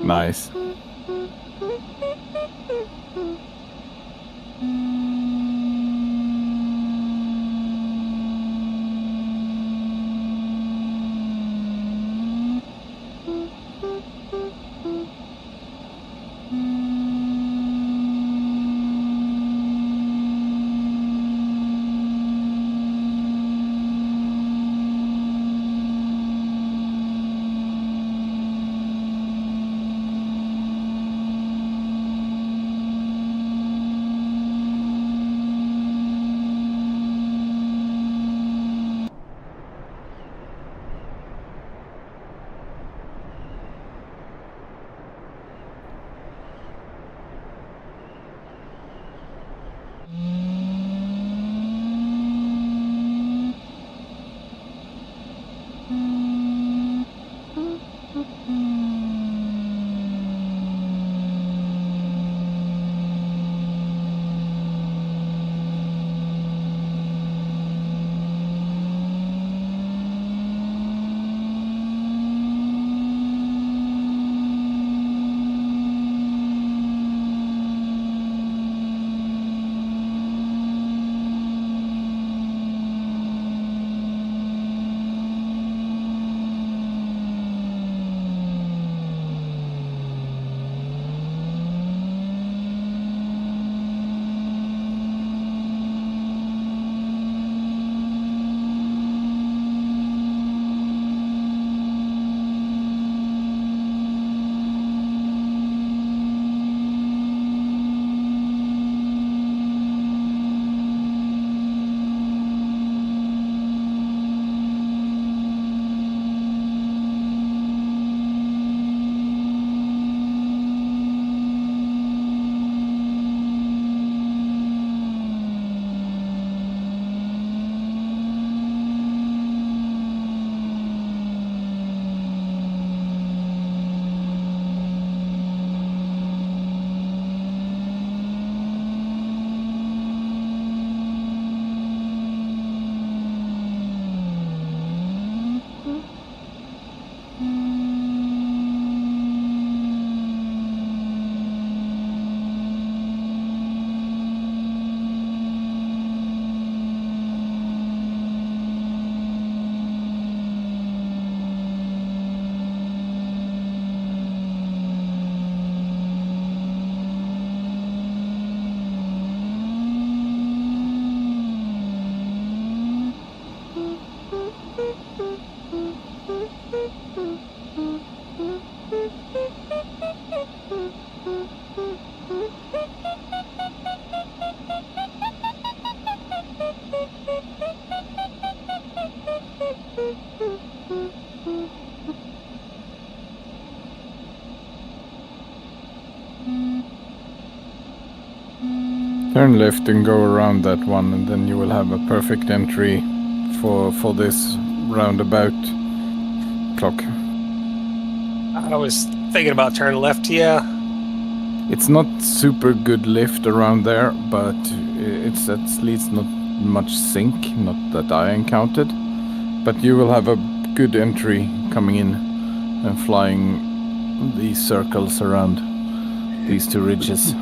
Nice. Turn left and go around that one, and then you will have a perfect entry for this roundabout clock. I was thinking about turning left, yeah. It's not super good lift around there, but it's at least not much sink, not that I encountered. But you will have a good entry coming in and flying these circles around these two ridges.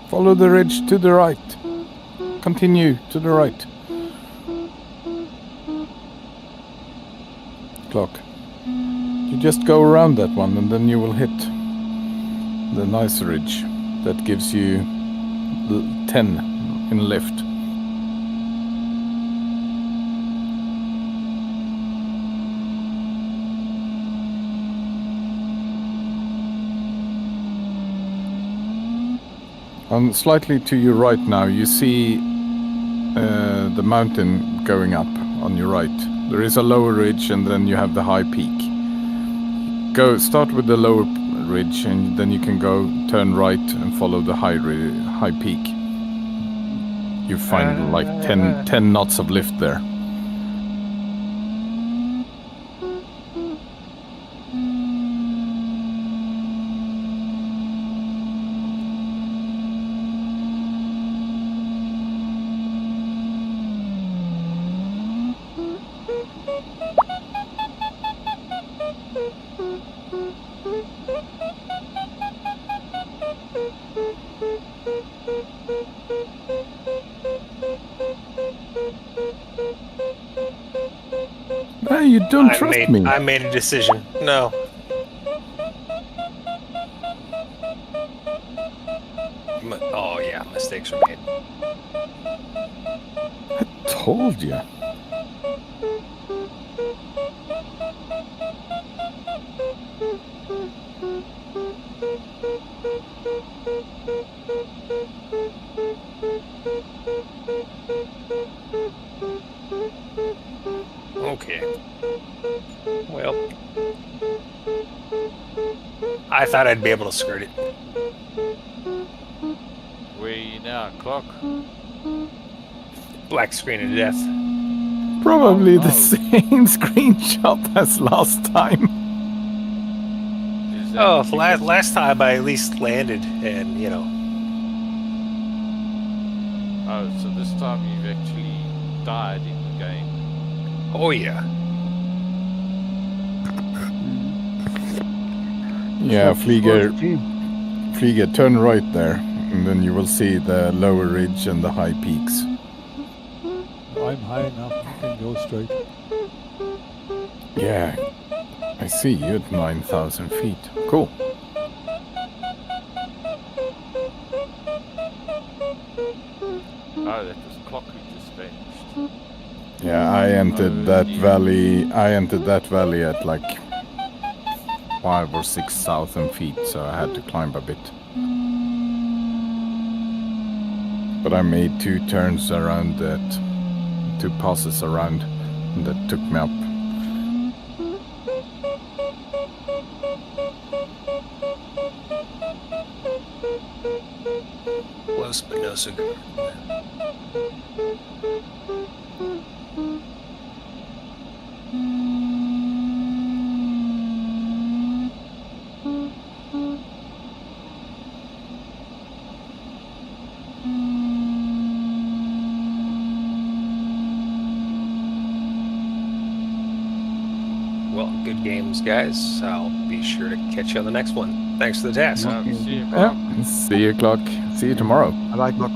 Follow the ridge to the right. Continue to the right. Clock. You just go around that one and then you will hit the nice ridge that gives you 10 in lift. On slightly to your right now, you see the mountain going up on your right. There is a lower ridge and then you have the high peak. Start with the lower ridge and then you can go turn right and follow the high peak. You find like 10 knots of lift there. You don't trust me. I made a decision. No. Oh yeah, mistakes were made. I told you. Okay. Well, I thought I'd be able to skirt it. Where are you now, Clock? Black screen of death. Probably Oh, the no. same screenshot as last time. Is that Oh, because- last time I at least landed, and you know. Oh, so this time you've actually died in the game. Oh yeah. Yeah, Stop Flieger, scores too. Flieger, turn right there, and then you will see the lower ridge and the high peaks. I'm high enough, you can go straight. Yeah, I see you at 9,000 feet. Cool. Oh, that was Clock who just vanished. Yeah, I I entered that valley. I entered that valley at like 5,000 or 6,000 feet, so I had to climb a bit. But I made 2 turns around that, 2 passes around, and that took me up. Close but no cigar. Well, good games, guys. I'll be sure to catch you on the next one. Thanks for the task. See you, Yeah. See you, Clock. See you tomorrow. I like luck.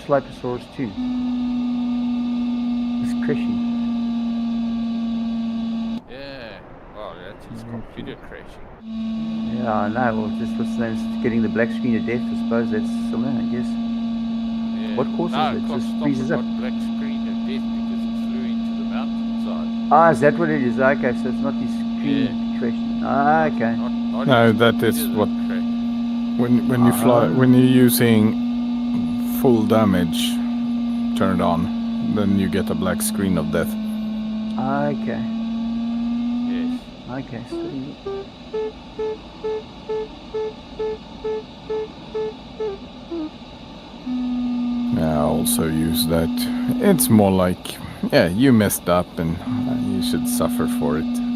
Sliposaurus too. It's crashing. Yeah, well, that's his computer crashing. Yeah, I know. Well, just what's the name? It's getting the black screen of death. I suppose that's similar, I guess. Yeah. What causes it? Clock Just stop freezes up. got black screen of death because it flew into the mountainside. Ah, is that what it is? Okay, so it's not the screen crashing. Ah, okay. Not No, his that is computer what that crashed. when you fly when you're using full damage turned on, then you get a black screen of death. Okay. Yes. Okay. Yeah, I also use that. It's more like, yeah, you messed up and you should suffer for it.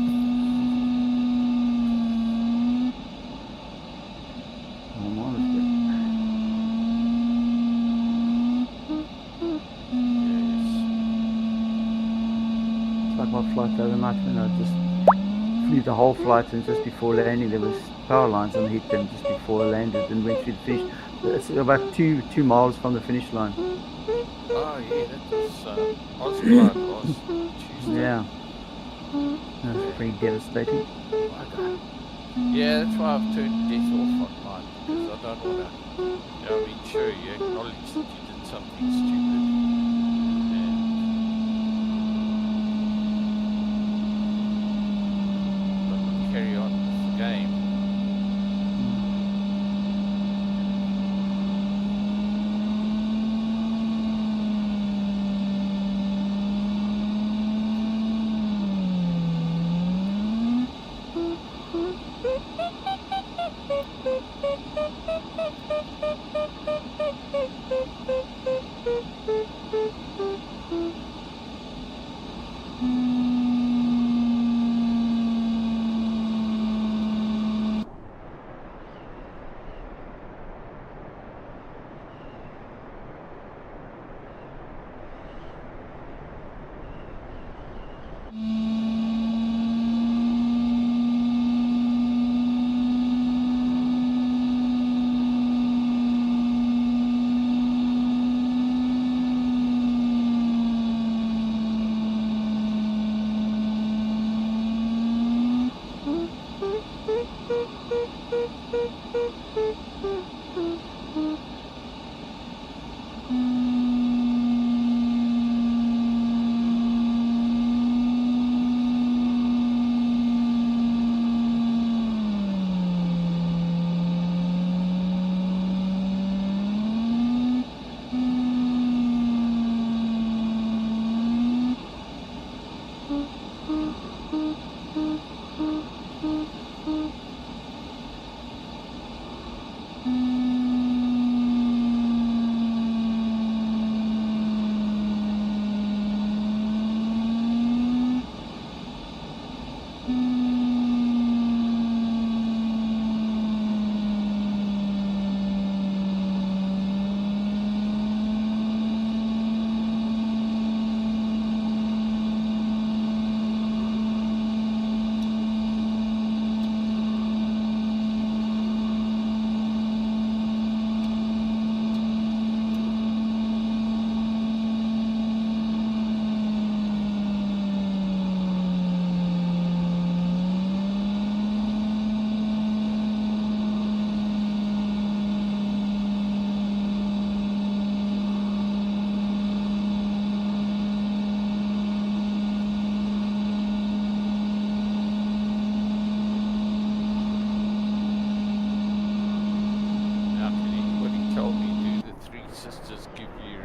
Flight the other night when I just flew the whole flight, and just before landing there was power lines and I hit them just before I landed and went through the finish. It's about two miles from the finish line. Oh yeah, that was Osglide last Tuesday. Yeah. That's pretty devastating. Yeah, that's why I've turned death off on mine, because I don't want to, you know, I mean, sure, you acknowledge that you did something stupid. Carry on with the game.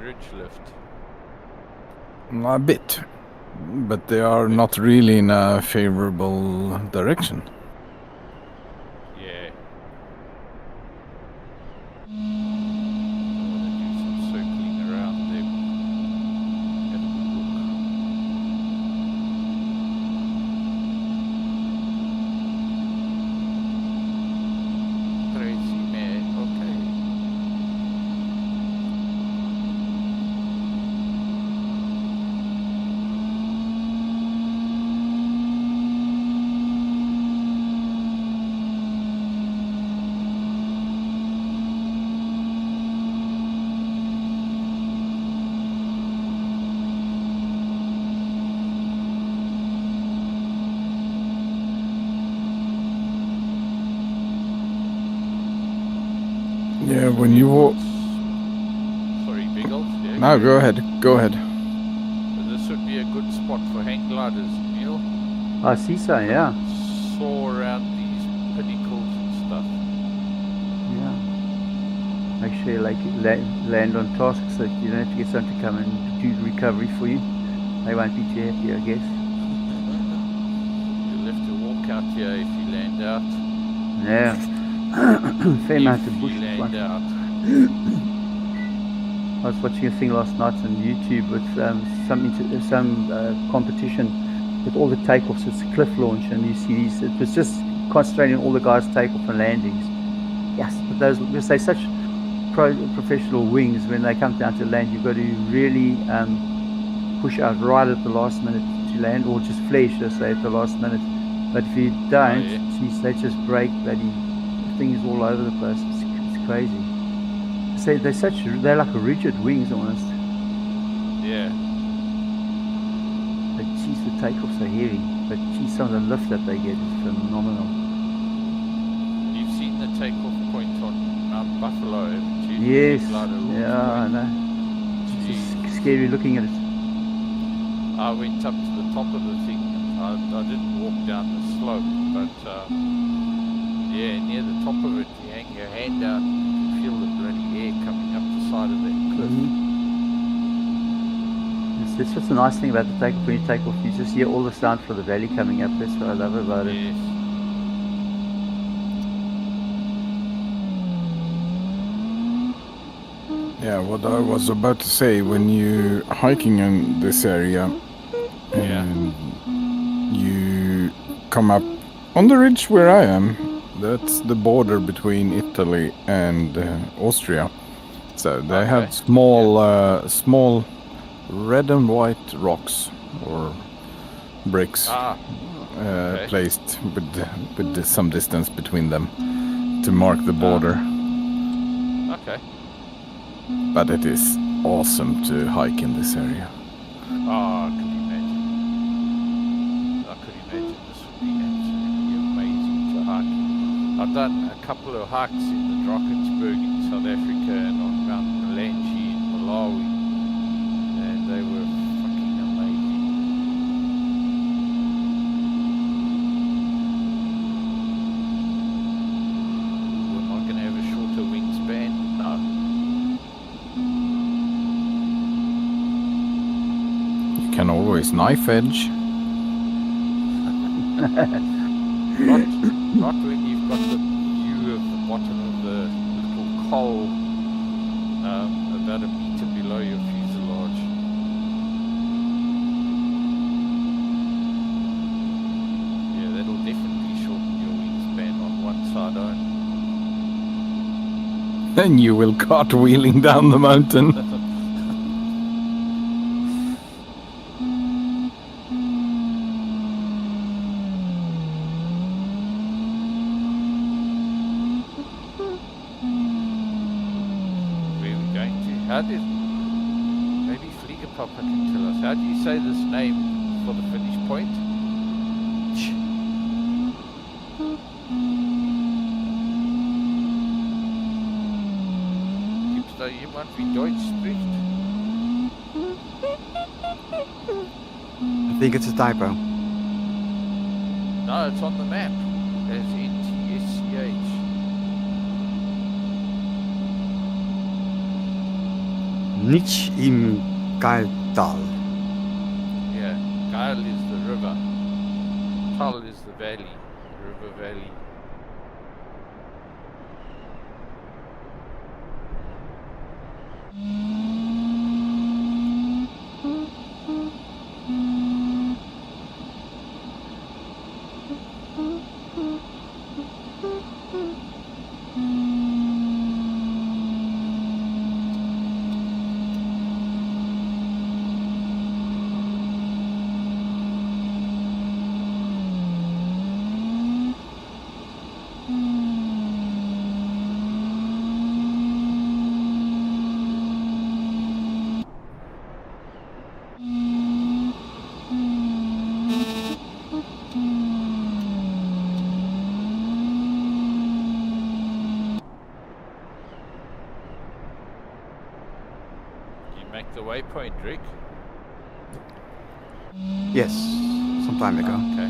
ridge lift? A bit, but they are not really in a favorable direction. Yeah. I want to do some circling around them. Get a good look. Crazy man, okay. Yeah, when you walk. Sorry, Biggles. Yeah, No, go ahead. Go ahead. This would be a good spot for hang gliders, Neil. I see so, yeah. Soar around these pinnacles and stuff. Yeah. Make sure you land on task so that you don't have to get someone to come and do the recovery for you. They won't be too happy, I guess. You'll have to walk out here if you land out. Yeah. Fair amount of If bush. you land out. I was watching a thing last night on YouTube with some competition with all the takeoffs. It's a cliff launch, and you see these. It was just concentrating on all the guys' takeoff and landings. Yes, but those, because they're such professional wings, when they come down to land, you've got to really push out right at the last minute to land, or just flash, just say, at the last minute. But if you don't, geez, they just break bloody things all over the place. It's crazy. They're like a rigid wings almost. Yeah. But geez, the takeoffs are heavy. But geez, some of the lift that they get is phenomenal. You've seen the takeoff point on Mount Buffalo, haven't you? Yes. Yeah, Yeah, I know. It's just scary looking at it. I went up to the top of the thing. I didn't walk down the slope, but yeah, near the top of it, you hang your hand out and you can feel the bloody air coming up the side of that cliff. That's what's the nice thing about the takeoff. When you take off, you just hear all the sound from the valley coming up. That's what I love about it. Yes. Yeah, what I was about to say, when you hiking in this area, and you come up on the ridge where I am, that's the border between Italy and Austria. So they have small red and white rocks or bricks placed with some distance between them to mark the border. Okay. But it is awesome to hike in this area. Oh, could you imagine? I could imagine this would be absolutely amazing to hike. I've done a couple of hikes in the Drakensberg in South Africa and on Mount Melange in Malawi, and they were fucking amazing. Am I going to have a shorter wingspan? No. You can always knife edge. Not when you've got the view of the bottom of the little coal about a meter below your fuselage. Yeah, that'll definitely shorten your wingspan on one side only. Then you will cartwheeling down the mountain. How did, maybe Fliegerpapa can tell us, how do you say this name for the finish point? Gibt's da jemand wie Deutsch spricht? I think it's a typo. No, it's on the map. It's NTSCH. Nicht im Gailtal. Yeah, Gail is the river. Tal is the valley, river valley. Make the waypoint, Rick. Yes, some time ago. Okay.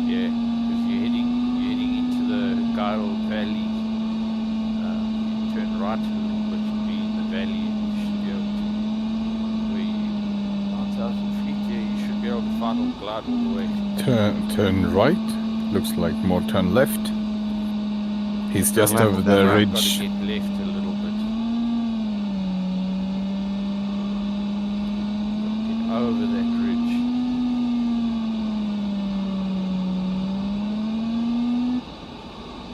Yeah, because you're heading into the Gail Valley. You turn right a little bit, you'll be in the valley, and you should be able to. Where you 9,000 feet, yeah, you should be able to final glide all the way. Turn right. Looks like more turn left. He's just left, over then the right. Got to ridge. get left a little bit. Get over that ridge.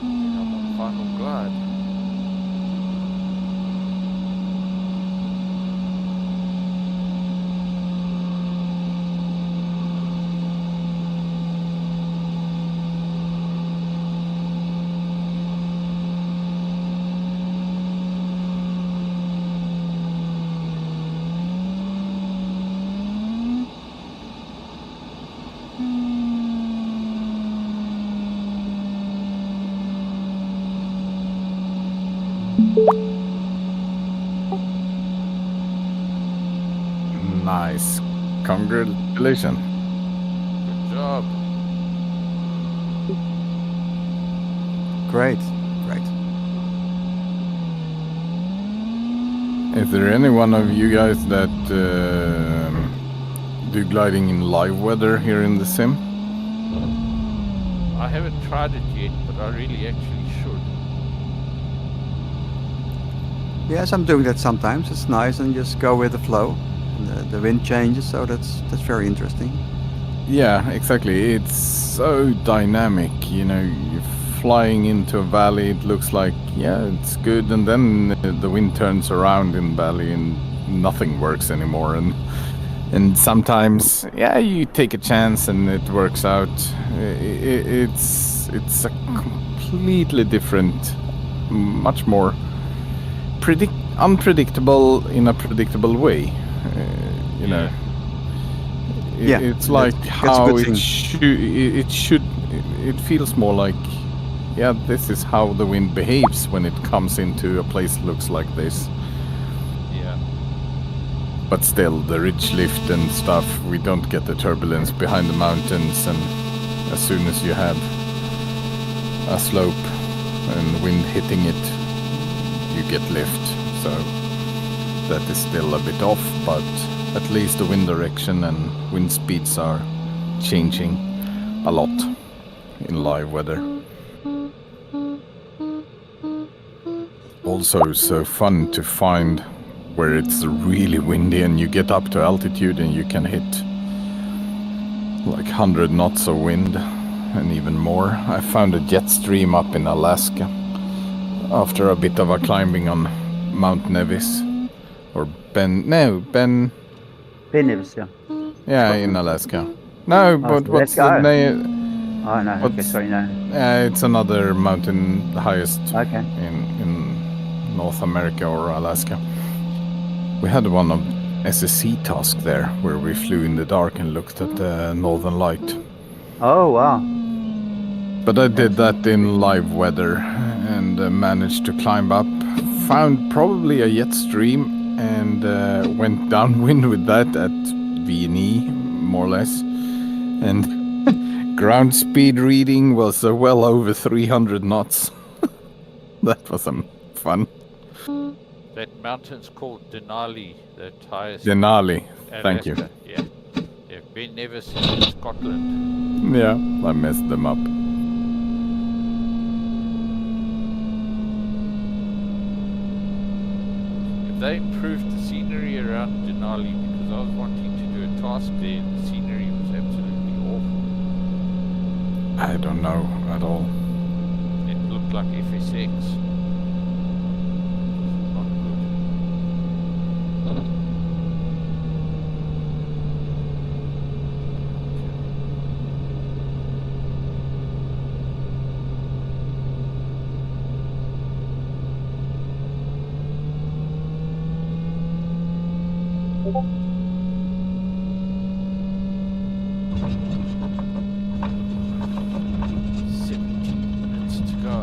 Then I'm on final glide. Nice. Congratulations. Good job. Great, great. Is there any one of you guys that do gliding in live weather here in the sim? I haven't tried it yet, but I really actually should. Yes, I'm doing that sometimes. It's nice and just go with the flow. The wind changes, so that's very interesting. Yeah, exactly. It's so dynamic. You know, you're flying into a valley. It looks like, yeah, it's good. And then the wind turns around in valley and nothing works anymore. And sometimes, yeah, you take a chance and it works out. It's a completely different, much more unpredictable in a predictable way. You know, Yeah, it's like that's a how good it thing. should. It feels more like, yeah, this is how the wind behaves when it comes into a place that looks like this. Yeah. But still, the ridge lift and stuff, we don't get the turbulence behind the mountains, and as soon as you have a slope and wind hitting it, you get lift. So that is still a bit off, but at least the wind direction and wind speeds are changing a lot in live weather. Also so fun to find where it's really windy and you get up to altitude and you can hit like 100 knots of wind and even more. I found a jet stream up in Alaska after a bit of a climbing on Mount Nevis or Ben Nevis, yeah. yeah, in Alaska. No, but so what's let's the go. name? Oh, no. Okay, What's- sorry, no. It's another mountain, the highest Okay. in North America or Alaska. We had one of SSC task there where we flew in the dark and looked at the northern light. Oh, wow. But I did that in live weather and managed to climb up. Found probably a jet stream and went downwind with that at V&E, more or less. And ground speed reading was well over 300 knots. That was some fun. That mountain's called Denali, that highest Denali. in Thank you. Alaska. Yeah. They've been ever since in Scotland. Yeah, I messed them up. If they improved the scenery around Denali, because I was wanting to do a task there, the scenery was absolutely awful. I don't know at all. It looked like FSX. Not good. To go.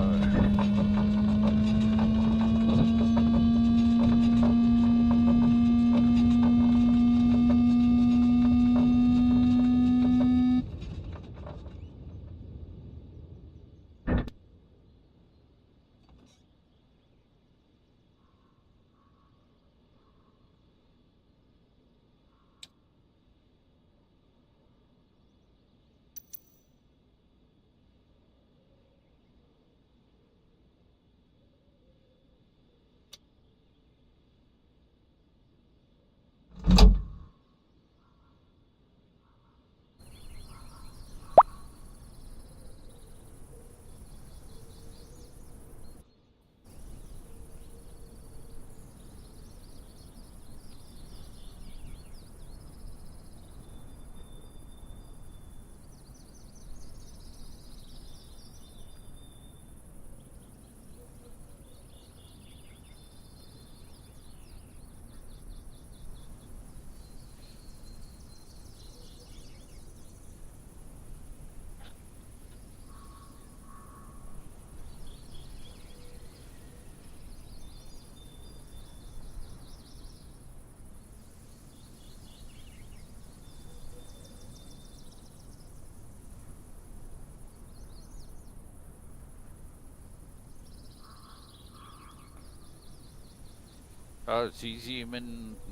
Oh, it's easy,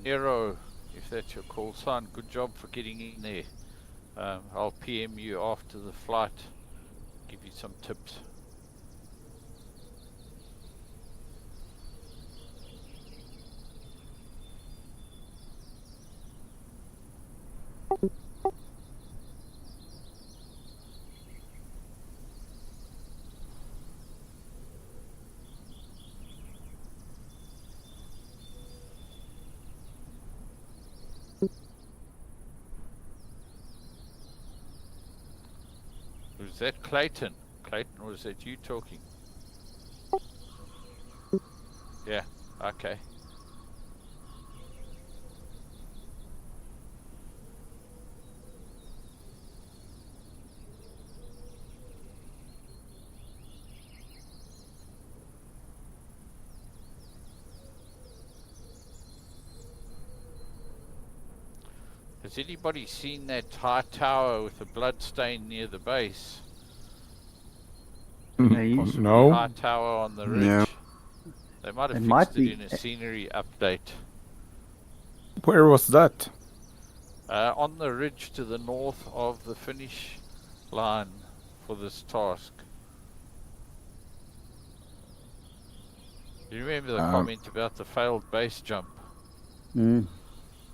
Nero, if that's your call sign. Good job for getting in there. I'll PM you after the flight, give you some tips. Was that Clayton? Clayton, or was that you talking? Yeah, okay. Has anybody seen that high tower with a blood stain near the base? Nice. No. High tower on the ridge. No. They might have It might fixed be- it in a scenery update. Where was that? On the ridge to the north of the finish line for this task. You remember the comment about the failed base jump? Mm.